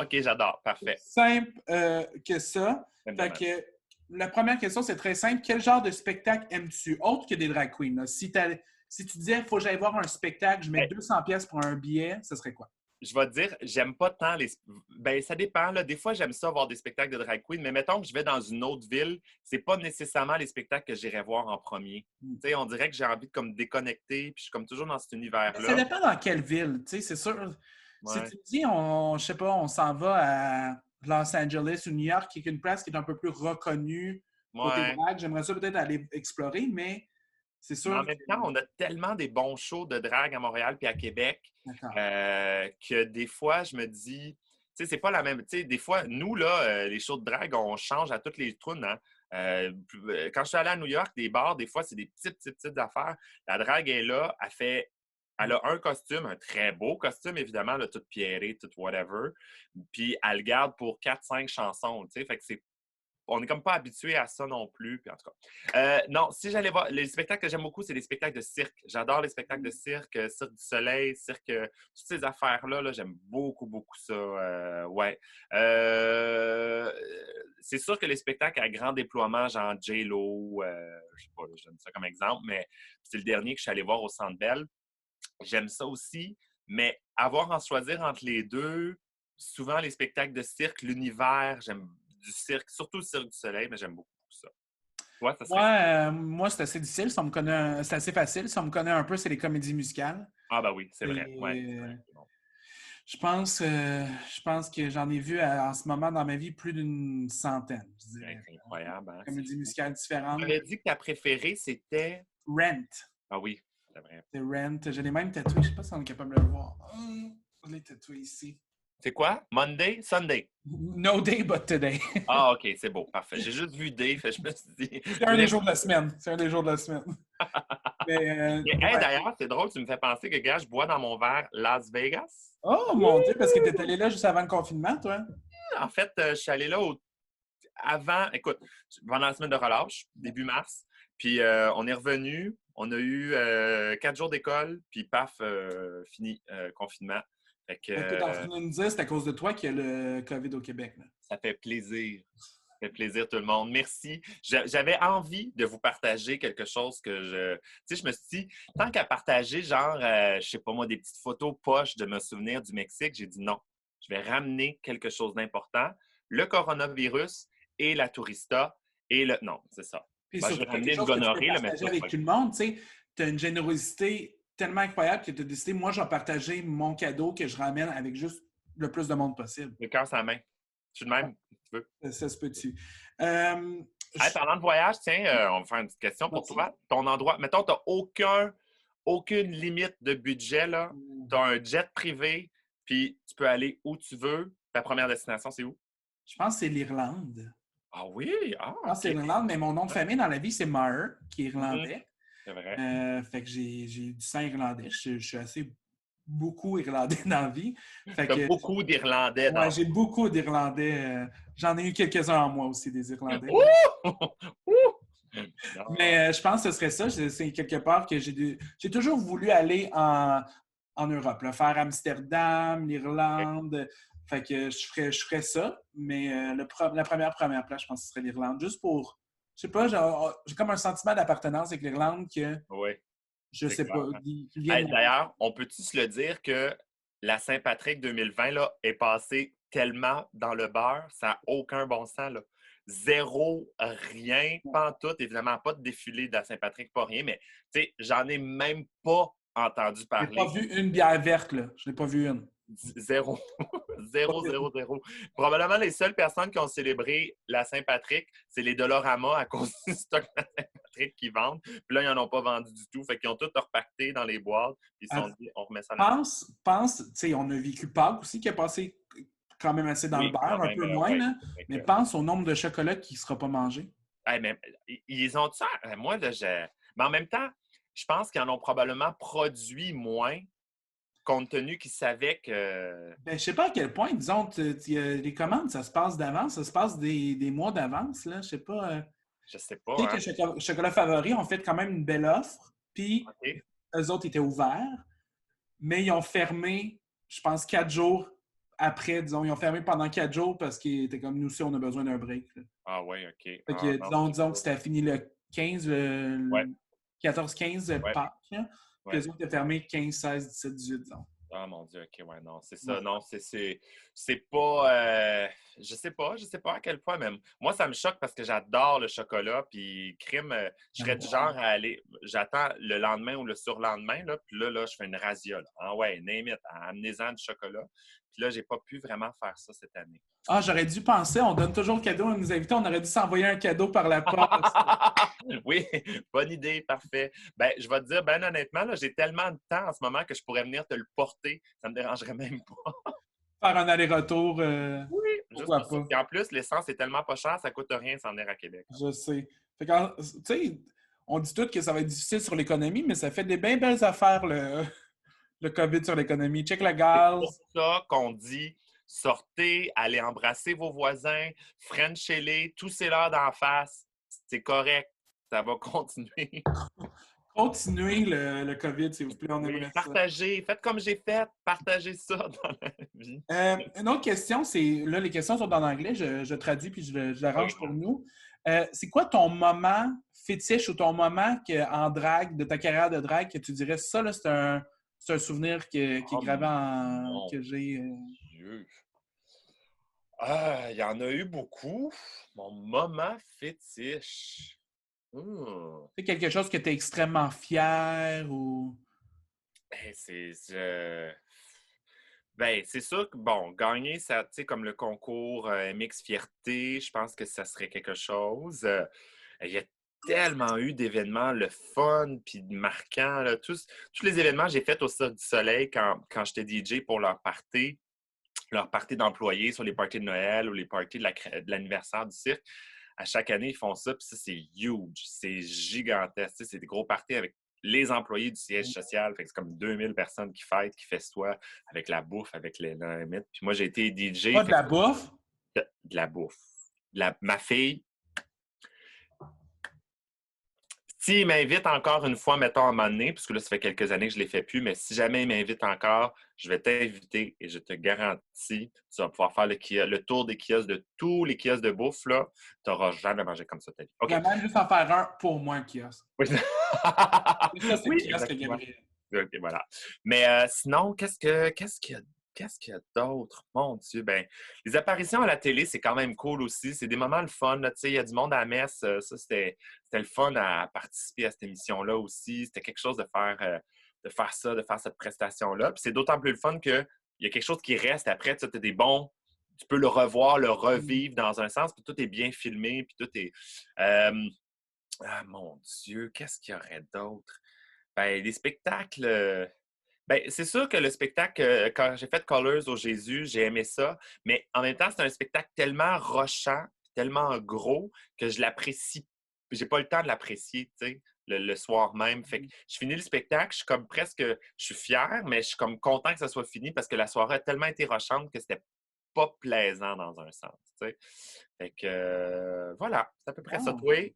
OK, j'adore. Parfait. Simple que ça. Fait Évidemment. que la première question, c'est très simple. Quel genre de spectacle aimes-tu, autre que des drag queens? Là? Si tu disais, il faut que j'aille voir un spectacle, je mets 200 pièces pour un billet, ce serait quoi? Je vais te dire, j'aime pas tant les. Ben, ça dépend. Là. Des fois, j'aime ça voir des spectacles de drag queen, mais mettons que je vais dans une autre ville, c'est pas nécessairement les spectacles que j'irai voir en premier. Tu sais, on dirait que j'ai envie de comme déconnecter, puis je suis comme toujours dans cet Ça univers-là. dépend dans quelle ville, tu sais, c'est sûr. Si Ouais. tu me dis, je sais pas, on s'en va à Los Angeles ou New York, qui est une place qui est un peu plus reconnue côté Ouais. drag, j'aimerais ça peut-être aller explorer, mais c'est Mais en sûr même que... temps, on a tellement des bons shows de drag à Montréal puis à Québec D'accord. que des fois, je me dis, tu sais, c'est pas la même. Tu sais, des fois, nous, là, les shows de drag, on change à toutes les trounes. Hein. Quand je suis allé à New York, des bars, des fois, c'est des petites affaires. La drague est là, elle a un costume, un très beau costume, évidemment, là, tout pierré, tout whatever. Puis elle le garde pour 4-5 chansons, tu sais. Fait que on n'est comme pas habitué à ça non plus. Puis en tout cas. Non, si j'allais voir, les spectacles que j'aime beaucoup, c'est les spectacles de cirque. J'adore les spectacles de cirque, Cirque du Soleil, cirque, toutes ces affaires-là, là, j'aime beaucoup, beaucoup ça. Ouais. C'est sûr que les spectacles à grand déploiement, genre J-Lo, je sais pas, je donne ça comme exemple, mais c'est le dernier que je suis allé voir au Centre Bell. J'aime ça aussi, mais avoir à choisir entre les deux, souvent les spectacles de cirque, l'univers, j'aime du cirque, surtout le Cirque du Soleil, mais j'aime beaucoup ça. Ouais, ça serait. Moi, c'est assez difficile. Si on me connaît, c'est assez facile. Si on me connaît un peu, c'est les comédies musicales. Ah, ben oui, c'est vrai. Ouais, Et, c'est vrai. C'est bon. je pense que j'en ai vu en ce moment dans ma vie plus d'une centaine, je dirais. C'est incroyable, hein? C'est Comédies fou. musicales Tu différentes. m'avais dit que ta préférée, c'était. Rent. Ah oui, c'est vrai. C'est Rent. Je l'ai même tatoué. Je ne sais pas si on est capable de le voir. Je l'ai tatoué ici. C'est quoi? Monday? Sunday? No day but today. Ah, OK, c'est beau, parfait. J'ai juste vu Day, fait que je me suis dit. C'est un des jours de la semaine. C'est un des jours de la semaine. Mais, Mais, hey, ouais. d'ailleurs, c'est drôle, tu me fais penser que, gars, je bois dans mon verre Las Vegas. Oh mon Dieu, parce que tu es allé là juste avant le confinement, toi. En fait, je suis allé là avant, écoute, pendant la semaine de relâche, début mars, puis on est revenu, on a eu 4 jours d'école, puis paf, fini, confinement. Fait que Tu es en train de nous dire c'est à cause de toi qu'il y a le COVID au Québec. Là. ça fait plaisir. Ça fait plaisir tout le monde. Merci. J'avais envie de vous partager quelque chose que Tu sais, je me suis dit, tant qu'à partager, genre, je sais pas moi, des petites photos poches de me souvenir du Mexique, j'ai dit non. Je vais ramener quelque chose d'important. Le coronavirus et la tourista et le. Non, c'est ça. Puis Moi, je vais surtout, quelque ramener une chose que tu peux gonorrhée, là, mais partager ça, c'est avec pas tout le monde. Tu as une générosité tellement incroyable que tu as décidé, moi, je vais partager mon cadeau que je ramène avec juste le plus de monde possible. le cœur sur la main. Tu le même, si tu veux. Ça se peut-tu. Hey, parlant de voyage, tiens, on va faire une petite question pour toi. Ton endroit, mettons, tu n'as aucune limite de budget, là. Tu as un jet privé, puis tu peux aller où tu veux. Ta première destination, c'est où? Je pense que c'est l'Irlande. Ah oui? Ah, Je pense que c'est OK. l'Irlande, mais mon nom de famille dans la vie, c'est Maher, qui est irlandais. C'est vrai. Fait que j'ai du sang irlandais. Je suis assez beaucoup irlandais dans la vie. Tu as beaucoup d'Irlandais dans. Ouais, j'ai beaucoup d'Irlandais. J'en ai eu quelques-uns en moi aussi, des Irlandais. Ouh! Ouh! Mais je pense que ce serait ça. C'est quelque part que j'ai toujours voulu aller en Europe, là, faire Amsterdam, l'Irlande. Fait que je ferais ça. Mais la première place, je pense que ce serait l'Irlande. Juste pour, je sais pas, j'ai comme un sentiment d'appartenance avec l'Irlande que Oui, je c'est sais clair. pas, qui vient Hey, de... d'ailleurs, on peut-tu se le dire que la Saint-Patrick 2020 là, est passée tellement dans le beurre, ça n'a aucun bon sens. Là. Zéro, rien, pas en tout. Évidemment, pas de défilé de la Saint-Patrick, pas rien, mais j'en ai même pas entendu J'ai pas parler. vu une bière verte, là. Je n'ai pas vu une. Zéro. Zéro, zéro, zéro. Probablement les seules personnes qui ont célébré la Saint-Patrick, c'est les Dollarama à cause du stock de la Saint-Patrick qu'ils vendent. Puis là, ils n'en ont pas vendu du tout. Fait qu'ils ont tout reparté dans les boîtes. Puis ils se sont dit, on remet ça là. Tu sais, on a vécu Pâques aussi, qui a passé quand même assez dans le Oui, beurre, quand un même, peu moins, ouais. là. Mais pense au nombre de chocolats qui ne sera pas mangé. Hey, mais ils ont ça. Moi, là, mais en même temps, je pense qu'ils en ont probablement produit moins, compte tenu qu'ils savaient que. Ben, je sais pas à quel point, disons, les commandes, ça se passe d'avance, ça se passe des mois d'avance, là. Je sais pas. Je sais Tu sais pas, que hein? Chocolat Favori ont fait quand même une belle offre, puis OK. eux autres étaient ouverts, mais ils ont fermé, je pense, 4 jours après, disons. Ils ont fermé pendant 4 jours parce qu'ils étaient comme nous aussi, on a besoin d'un break, là. Ah ouais, OK. Fait Ah que, non, disons que c'était fini le 15, ouais, le 14-15 ouais, Pâques, là. Puis ouais. eux autres étaient fermés 15, 16, 17, 18, disons. Ah mon Dieu, OK, ouais, non, c'est Ouais. ça. Non, c'est pas. Je sais pas à quel point même. Moi, ça me choque parce que j'adore le chocolat. Puis, crime, je serais du genre à aller. J'attends le lendemain ou le surlendemain, là. Puis là, je fais une razzia, là. Ah ouais, name it, amenez-en du chocolat. Puis là, j'ai pas pu vraiment faire ça cette année. Ah, j'aurais dû penser, on donne toujours le cadeau à nos invités, on aurait dû s'envoyer un cadeau par la poste. Oui, bonne idée, parfait. Ben, je vais te dire, ben honnêtement, là, j'ai tellement de temps en ce moment que je pourrais venir te le porter. Ça me dérangerait même pas. Faire un aller-retour, Oui, juste pourquoi pour ça. pas? Puis en plus, l'essence est tellement pas chère, ça coûte rien s'en venir à Québec. Je sais. Fait que, tu sais, on dit tout que ça va être difficile sur l'économie, mais ça fait des bien belles affaires, le COVID sur l'économie. Check le C'est pour gaz. ça qu'on dit sortez, allez embrasser vos voisins, French-les, toussez-leur d'en face. C'est correct. Ça va continuer. Continuez le COVID, s'il vous plaît, on Oui, aimerait ça. partagez. Faites comme j'ai fait. Partagez ça dans la vie. Une autre question, c'est, là, les questions sont en anglais, je traduis puis je l'arrange pour nous. C'est quoi ton moment fétiche ou ton moment en drague, de ta carrière de drague, que tu dirais, ça, là, c'est un souvenir qui est Oh gravé mon que j'ai. Dieu. Ah, il y en a eu beaucoup. Mon moment fétiche. C'est quelque chose que tu es extrêmement fier ou. Ben, ben, c'est sûr que, bon, gagner, ça, tu sais, comme le concours MX Fierté, je pense que ça serait quelque chose. Il y a tellement eu d'événements, le fun, puis marquants, là, tous les événements que j'ai faits au Cirque du Soleil quand j'étais DJ pour leur party d'employés sur les parties de Noël ou les parties de l'anniversaire du cirque. À chaque année, ils font ça, puis ça, c'est huge, c'est gigantesque. Tu sais, c'est des gros parties avec les employés du siège social. Fait que c'est comme 2000 personnes qui fêtent, qui festoient avec la bouffe, avec les limites. Puis moi, j'ai été DJ. Pas de la bouffe? De la bouffe. Ma fille, s'il m'invite encore une fois, mettons, à un moment donné, parce que là, ça fait quelques années que je ne l'ai fait plus, mais si jamais il m'invite encore, je vais t'inviter et je te garantis, tu vas pouvoir faire le tour des kiosques, de tous les kiosques de bouffe, là. Tu n'auras jamais mangé comme ça ta vie. OK. Vraiment, juste en faire un pour moi, un kiosque. Oui, Et ça, c'est oui, le kiosque, exactement. Gabriel. OK, voilà. Mais sinon, qu'est-ce qu'il y a d'autre? Mon Dieu, ben, les apparitions à la télé, c'est quand même cool aussi. C'est des moments le fun. Là, il y a du monde à la messe. Ça, c'était le fun à participer à cette émission-là aussi. C'était quelque chose de faire ça, de faire cette prestation-là. Puis c'est d'autant plus le fun qu'il y a quelque chose qui reste après. Tu as des bons. Tu peux le revoir, le revivre dans un sens, puis tout est bien filmé, puis tout est. Ah mon Dieu, qu'est-ce qu'il y aurait d'autre? Ben, les spectacles. Ben, c'est sûr que le spectacle, quand j'ai fait Colors au Jésus, j'ai aimé ça, mais en même temps, c'est un spectacle tellement rochant, tellement gros que je l'apprécie. J'ai pas le temps de l'apprécier, tu sais, le soir même. Fait que je finis le spectacle, je suis comme presque, je suis fier, mais je suis comme content que ça soit fini parce que la soirée a tellement été rochante que c'était pas plaisant dans un sens, tu sais. Fait que, voilà, c'est à peu près ça. Wow. Toi?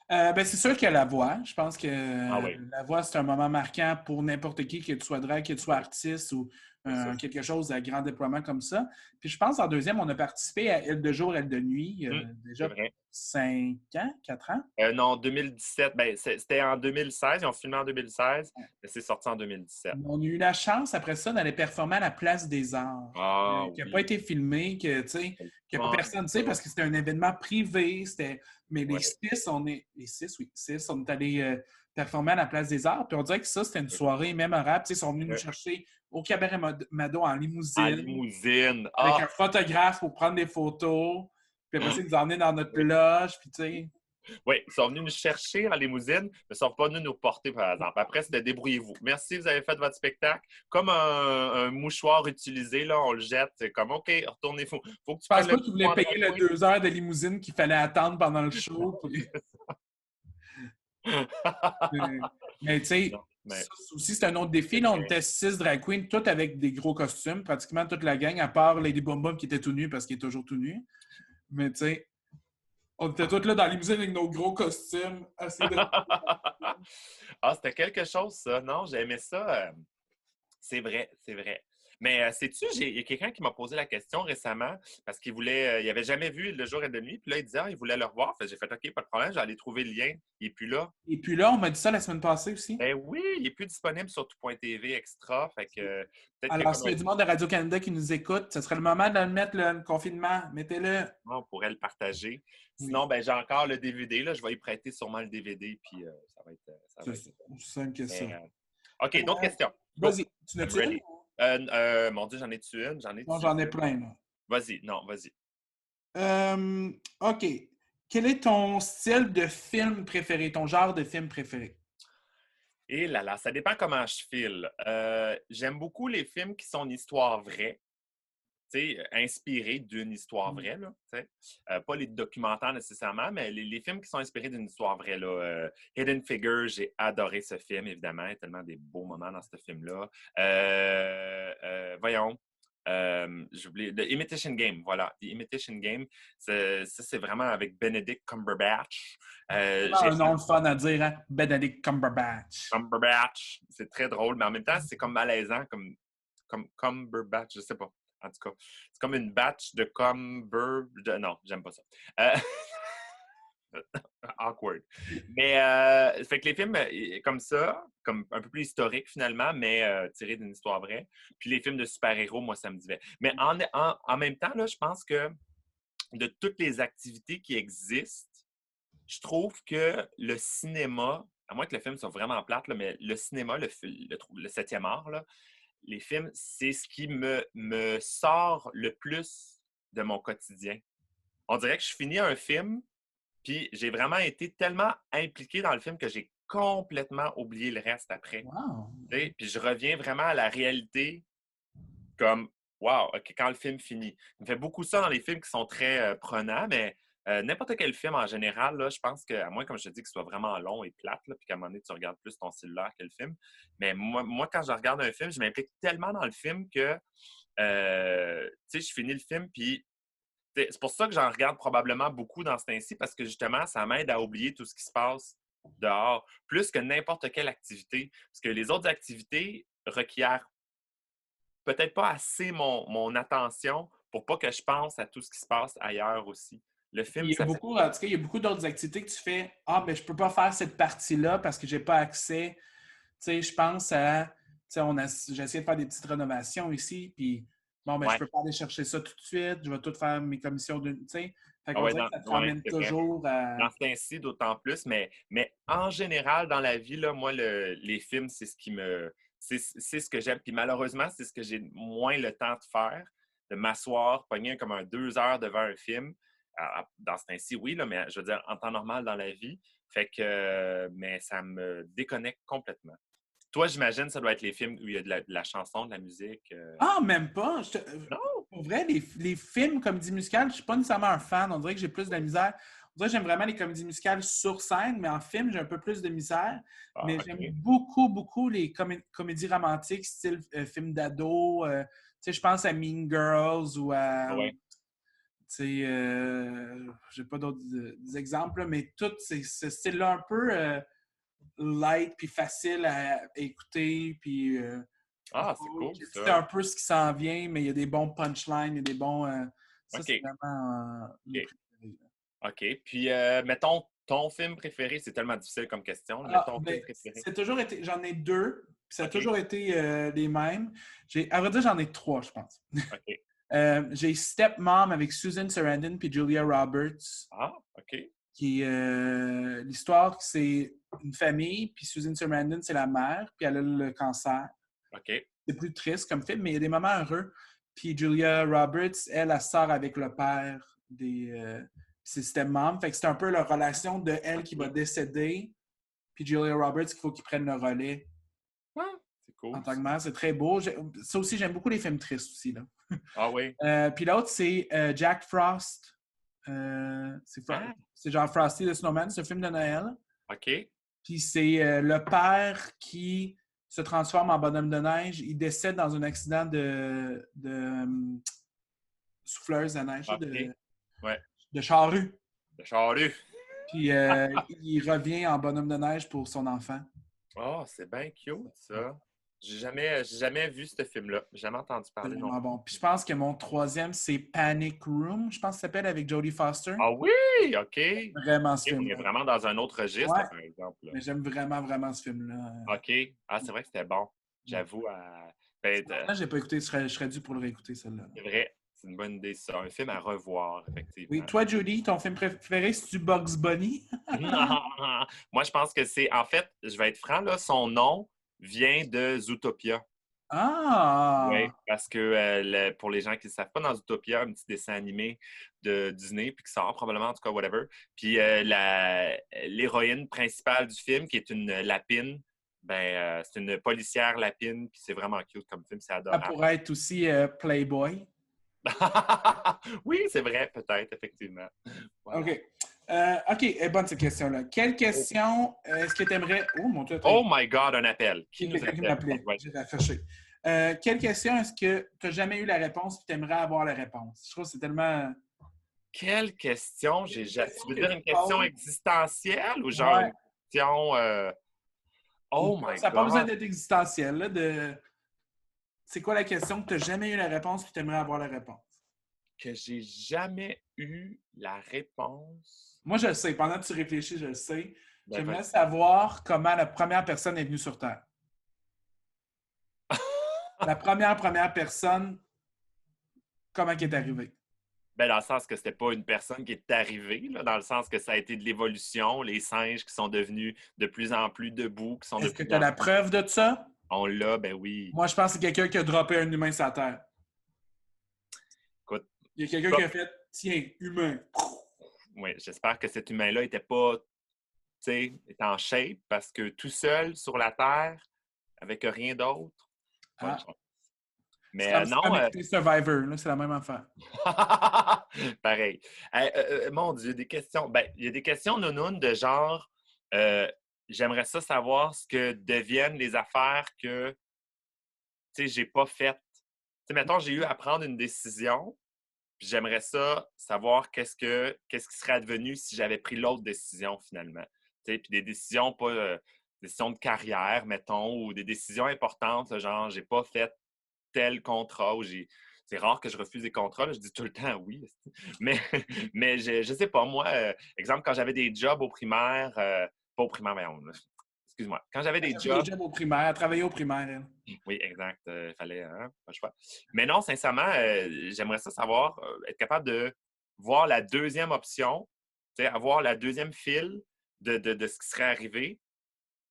Ben, c'est sûr que la voix. Je pense que Ah oui, la voix, c'est un moment marquant pour n'importe qui, que tu sois drag, que tu sois oui, artiste ou c'est ça. quelque chose à grand déploiement comme ça. Puis je pense, en deuxième, on a participé à Elle de jour, Elle de nuit, C'est déjà vrai. 5 ans, 4 ans. Non, 2017. Ben, c'était en 2016. Ils ont filmé en 2016, mais c'est sorti en 2017. On a eu la chance, après ça, d'aller performer à la Place des Arts, Ah qui n'a pas oui, été filmé, c'est le que fun, personne ne ça. sait parce que c'était un événement privé. Mais les Ouais. six, on est. Les six, oui, six, on est allés performer à la Place des Arts. Puis on dirait que ça, c'était une soirée mémorable. Tu sais, ils sont venus nous chercher au Cabaret Mado en En limousine, limousine. avec un Ah! photographe pour prendre des photos. Puis après ça, ils nous ont emmenés dans notre loge. Puis tu sais... Oui, ils sont venus nous chercher en limousine, mais ils ne sont pas venus nous porter, par exemple. Après, c'était débrouillez-vous. Merci, vous avez fait votre spectacle. Comme un mouchoir utilisé, là, on le jette. C'est comme, OK, retournez-vous. Faut que tu Je pense prennes le pas qu'ils voulaient mouchoir payer le drag 2 heures de limousine qu'il fallait attendre pendant le show. Mais tu sais, Non, mais ça aussi, c'est un autre défi. c'est Là, on vrai. était 6 drag queens, toutes avec des gros costumes, pratiquement toute la gang, à part Lady Boom Boom qui était tout nu parce qu'il est toujours tout nu. Mais tu sais, on était toutes là dans la limousine avec nos gros costumes, assez de... Ah, c'était quelque chose, ça. Non, j'ai aimé ça. C'est vrai, c'est vrai. Mais sais-tu, il y a quelqu'un qui m'a posé la question récemment parce qu'il voulait, il n'avait jamais vu Le jour et de nuit, puis là, il disait, il voulait le revoir. Fait que j'ai fait, OK, pas de problème, j'allais trouver le lien. Il n'est plus là. Et puis là, on m'a dit ça la semaine passée aussi. Ben oui, il n'est plus disponible sur tout.tv extra. Fait que peut-être qu'il y a Alors, comme s'il un y a du monde de Radio-Canada qui nous écoute, ce serait le moment de le mettre, le confinement. Mettez-le. on pourrait le partager. Oui, Sinon, ben j'ai encore le DVD. Là, je vais y prêter sûrement le DVD, puis ça va être. Ça va c'est être... ça. Aussi simple que ça. Mais, OK, d'autres questions. Go. Vas-y, tu I'm n'as-tu une? ready. Mon Dieu, j'en ai-tu une? J'en Non, ai-tu j'en ai une? plein, là. Vas-y, non, vas-y. OK. Quel est ton style de film préféré, ton genre de film préféré? Et là là, ça dépend comment je file. J'aime beaucoup les films qui sont une histoire vraie, tu sais, inspirés d'une histoire vraie, là, tu sais. Pas les documentaires nécessairement, mais les films qui sont inspirés d'une histoire vraie, là. Hidden Figures, j'ai adoré ce film, évidemment. Il y a tellement des beaux moments dans ce film-là. Voyons. J'oublie. The Imitation Game, voilà. The Imitation Game, ça, c'est vraiment avec Benedict Cumberbatch. Vraiment un nom le fun à dire, hein? Benedict Cumberbatch. Cumberbatch, c'est très drôle, mais en même temps, c'est comme malaisant, comme Cumberbatch, je sais pas. En tout cas, c'est comme une batch de Non, j'aime pas ça. Awkward. Mais, fait que les films comme ça, comme un peu plus historiques finalement, mais tirés d'une histoire vraie. Puis les films de super-héros, moi, ça me dit. Mais en même temps, là, je pense que de toutes les activités qui existent, je trouve que le cinéma, à moins que le film soit vraiment plate, là, mais le cinéma, le 7e art, là, les films, c'est ce qui me sort le plus de mon quotidien. On dirait que je finis un film, puis j'ai vraiment été tellement impliqué dans le film que j'ai complètement oublié le reste après. Wow! Tu sais, puis je reviens vraiment à la réalité comme wow, OK, quand le film finit. Il me fait beaucoup ça dans les films qui sont très prenants, mais n'importe quel film en général, là, je pense qu'à moins, comme je te dis, que ce soit vraiment long et plate, là, puis qu'à un moment donné, tu regardes plus ton cellulaire que le film. Mais moi quand je regarde un film, je m'implique tellement dans le film que tu sais, je finis le film, puis c'est pour ça que j'en regarde probablement beaucoup dans ce temps-ci, parce que justement, ça m'aide à oublier tout ce qui se passe dehors, plus que n'importe quelle activité. Parce que les autres activités requièrent peut-être pas assez mon attention pour pas que je pense à tout ce qui se passe ailleurs aussi. Le Il film, y a ça fait... beaucoup, en tout cas, il y a beaucoup d'autres activités que tu fais. Ah, mais je peux pas faire cette partie-là parce que j'ai pas accès. Tu sais, je pense à. Tu sais, j'ai essayé de faire des petites rénovations ici, puis bon, mais je Ouais. peux pas aller chercher ça tout de suite. Je vais tout faire mes commissions de. Tu sais, fait Ah qu'on ouais, dirait que ça te ouais, ramène c'est vrai. toujours à. Dans ce temps-ci, d'autant plus, mais en général, dans la vie, là, moi, les films, c'est ce qui me. C'est ce que j'aime. Puis malheureusement, c'est ce que j'ai moins le temps de faire, de m'asseoir, pogner comme 2 heures devant un film. Dans ce temps-ci, oui, là, mais je veux dire, en temps normal dans la vie. Fait que, mais ça me déconnecte complètement. Toi, j'imagine, ça doit être les films où il y a de la chanson, de la musique. Ah, même pas! Non? Pour vrai, les films comédies musicales, je suis pas nécessairement un fan. On dirait que j'ai plus de la misère. On dirait que j'aime vraiment les comédies musicales sur scène, mais en film, j'ai un peu plus de misère. Ah, Mais j'aime OK. beaucoup, beaucoup les comédies romantiques, style film d'ado. Tu sais, je pense à Mean Girls ou Ah à. ouais. Tu sais, j'ai pas d'autres exemples, là, mais tout ce style-là un peu light puis facile à écouter. Puis. Ah, c'est Oui, cool, tu sais ça. un peu ce qui s'en vient, mais il y a des bons punchlines, il y a des bons. Ça, c'est OK. vraiment mes OK. préférés. OK. Puis, mettons, ton film préféré, c'est tellement difficile comme question, mais Ah, ton ben, film préféré. c'est toujours été. J'en ai deux, puis ça a OK. toujours été les mêmes. À vrai dire, j'en ai trois, je pense. OK. J'ai Stepmom avec Susan Sarandon puis Julia Roberts. Ah, OK. qui est l'histoire, c'est une famille, puis Susan Sarandon, c'est la mère, puis elle a le cancer. OK. C'est plus triste comme film, mais il y a des moments heureux. Puis Julia Roberts, elle sort avec le père des systèmes membres. Fait que c'est un peu la relation de elle qui va décéder, puis Julia Roberts qu'il faut qu'il prenne le relais. Ouais, c'est cool. En tant que mère, c'est très beau. Ça aussi, j'aime beaucoup les films tristes aussi. Là. Ah oui? Puis l'autre, c'est Jack Frost. C'est genre Frosty the Snowman, c'est un film de Noël. OK. Puis c'est le père qui se transforme en bonhomme de neige. Il décède dans un accident de souffleuse à neige, OK. Ouais. de charrue. De charrue. Puis il revient en bonhomme de neige pour son enfant. Oh, c'est bien cute, ça. J'ai jamais vu ce film-là. J'ai jamais entendu C'est parler non vraiment plus. bon. Puis je pense que mon troisième, c'est Panic Room, je pense que ça s'appelle, avec Jodie Foster. Ah oui! OK. Vraiment ce OK, on est film-là. vraiment dans un autre registre, Ouais. là, par exemple. Là. Mais j'aime vraiment, vraiment ce film-là. OK. Ah, c'est vrai que c'était bon. J'avoue. Ben, Là, j'ai pas écouté, je serais dû pour le réécouter, celle-là. c'est vrai. C'est une bonne idée, ça. Un film à revoir, effectivement. Oui, toi, Judy, ton film préféré, c'est-tu Bugs Bunny? Moi, je pense que c'est... En fait, je vais être franc, là, son nom vient de Zootopia. Oui, Ah! parce que pour les gens qui ne savent pas, dans Zootopia, un petit dessin animé de Disney, puis qui sort probablement, en tout cas, whatever. Puis l'héroïne principale du film, qui est une lapine, c'est une policière lapine, puis c'est vraiment cute comme film, c'est Ça adorable. pourrait être aussi Playboy. Oui, c'est vrai, peut-être, effectivement. Voilà. OK. OK, bonne cette question-là. Quelle question est-ce que tu aimerais... Oh, mon Dieu, Oh my God, un appel. Qui il y a nous quelqu'un qui appelle? m'appelait. Ouais. J'ai rafraîchi. Quelle question est-ce que tu n'as jamais eu la réponse et tu aimerais avoir la réponse? Je trouve que c'est tellement... Quelle question? Tu veux dire une que tu question poses. existentielle ou genre Ouais. une question... Oh my Ça n'a pas besoin God! d'être existentiel. Là, C'est quoi la question que tu n'as jamais eu la réponse et tu aimerais avoir la réponse? Que j'ai jamais eu la réponse. Moi, je le sais. Pendant que tu réfléchis, je le sais. Ben, J'aimerais vas-y. savoir comment la première personne est venue sur Terre. La première personne, comment elle est arrivée? Ben, dans le sens que c'était pas une personne qui est arrivée, là, dans le sens que ça a été de l'évolution, les singes qui sont devenus de plus en plus debout, qui sont de Est-ce que plus tu as en la plus... preuve de ça? On l'a, ben oui. Moi, je pense que c'est quelqu'un qui a droppé un humain sur la Terre. Écoute, Il y a quelqu'un qui a fait « Tiens, humain! » oui, j'espère que cet humain-là était pas, tu sais, était en shape, parce que tout seul sur la Terre, avec rien d'autre, pas une Ah. chance. C'est Mais non... comme écouter Survivor, là, c'est la même affaire. Pareil. Mon Dieu, des questions. Ben, il y a des questions nounounes de genre j'aimerais ça savoir ce que deviennent les affaires que tu sais, j'ai pas faites. Tu sais, mettons, j'ai eu à prendre une décision, puis j'aimerais ça savoir qu'est-ce qui serait advenu si j'avais pris l'autre décision finalement. Tu sais, puis des décisions pas des décisions de carrière, mettons, ou des décisions importantes, genre j'ai pas fait tel contrat ou j'ai. C'est rare que je refuse des contrats, là, je dis tout le temps oui. Mais, mais je sais pas, moi, exemple, quand j'avais des jobs au primaire, pas au primaire, mais excuse-moi, quand j'avais des Elle a fait jobs, des jobs au primaire, elle a travaillé au primaire, elle. oui, exact, il fallait, hein, pas le choix. Mais non, sincèrement, j'aimerais ça savoir, être capable de voir la deuxième option, tu sais, avoir la deuxième file de ce qui serait arrivé,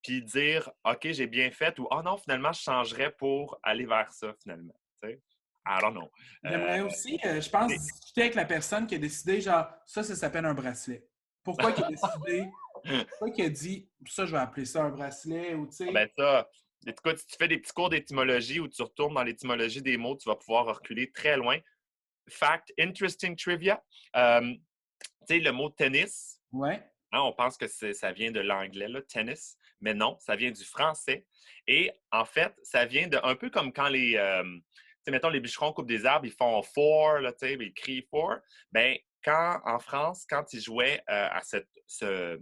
puis dire, OK, j'ai bien fait, ou, oh non, finalement, je changerais pour aller vers ça, finalement. Tu sais? I don't know. J'aimerais aussi, je pense, discuter avec la personne qui a décidé, genre, ça s'appelle un bracelet. Pourquoi qu'il a décidé, pourquoi qu'il a dit, ça, je vais appeler ça un bracelet, ou tu sais. Ben ça, écoute, si tu fais des petits cours d'étymologie ou tu retournes dans l'étymologie des mots, tu vas pouvoir reculer très loin. Fact, interesting trivia. Tu sais, le mot tennis, Ouais. hein, on pense que ça vient de l'anglais, là, tennis, mais non, ça vient du français. Et en fait, ça vient de un peu comme quand les, tu sais, mettons, les bûcherons coupent des arbres, ils font four, là, tu sais, ils crient four. Ben, en France, quand ils jouaient à ce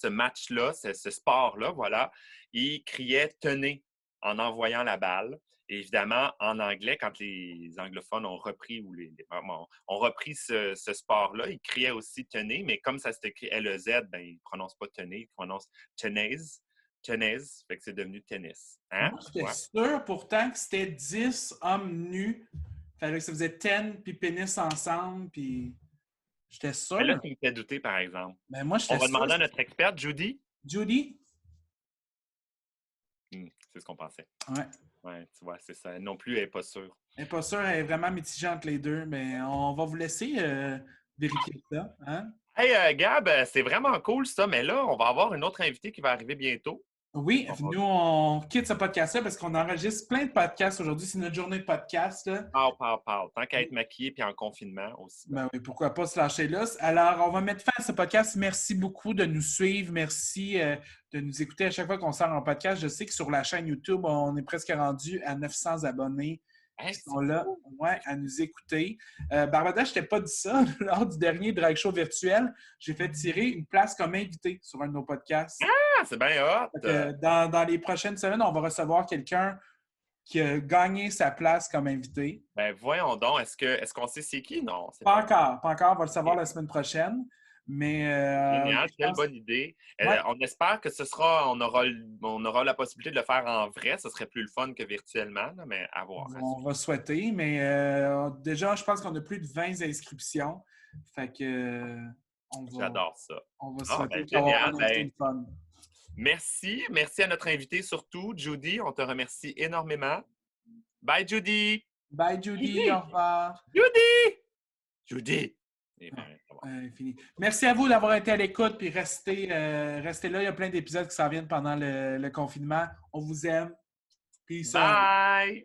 match-là, ce sport-là, voilà, ils criaient tenez en envoyant la balle. Et évidemment, en anglais, quand les anglophones ont repris ont repris ce sport-là, ils criaient aussi tenez, mais comme ça s'écrit L-E-Z, ben, ils ne prononcent pas tenez, ils prononcent tenaise. Tenaise, fait que c'est devenu tennis. Hein? Moi, j'étais sûr pourtant que c'était 10 hommes nus. Fait que ça faisait 10 puis pénis ensemble, puis J'étais Mais là, sûr. tu me fais douter, par exemple. Mais moi, On j'étais va sûr. demander à notre experte, Judy. Judy? C'est ce qu'on pensait. Ouais. Ouais, tu vois, c'est ça. Non plus, elle n'est pas sûre. Elle n'est pas sûre, elle est vraiment mitigée entre les deux, mais on va vous laisser vérifier ça. Hein? Hey, Gab, c'est vraiment cool ça, mais là, on va avoir une autre invitée qui va arriver bientôt. Oui, On va... nous, on quitte ce podcast-là parce qu'on enregistre plein de podcasts aujourd'hui. C'est notre journée de podcast. Là. Parle. Tant qu'à être maquillée puis en confinement aussi. Ben oui, pourquoi pas se lâcher là. Alors, on va mettre fin à ce podcast. Merci beaucoup de nous suivre. Merci de nous écouter à chaque fois qu'on sort un podcast. Je sais que sur la chaîne YouTube, on est presque rendu à 900 abonnés Hey, qui sont là à nous écouter. Barbada, je t'ai pas dit ça. Lors du dernier Drag Show virtuel, j'ai fait tirer une place comme invité sur un de nos podcasts. Ah, c'est bien hot! Dans les prochaines semaines, on va recevoir quelqu'un qui a gagné sa place comme invité. Ben voyons donc, est-ce qu'on sait c'est qui? Non, c'est Pas encore. On va le savoir OK. la semaine prochaine. Mais Génial, quelle bonne idée. Ouais. On espère que on aura la possibilité de le faire en vrai. Ce serait plus le fun que virtuellement, là, mais à voir. On va souhaiter, mais déjà, je pense qu'on a plus de 20 inscriptions. Fait que J'adore ça. on va Ah, souhaiter ben, avoir génial. un invité de fun. Merci. Merci à notre invité surtout, Judy. On te remercie énormément. Bye, Judy! Bye, Judy. Au revoir. Judy! Judy! Fini. Merci à vous d'avoir été à l'écoute et restez là. Il y a plein d'épisodes qui s'en viennent pendant le confinement. On vous aime. Peace out. Bye!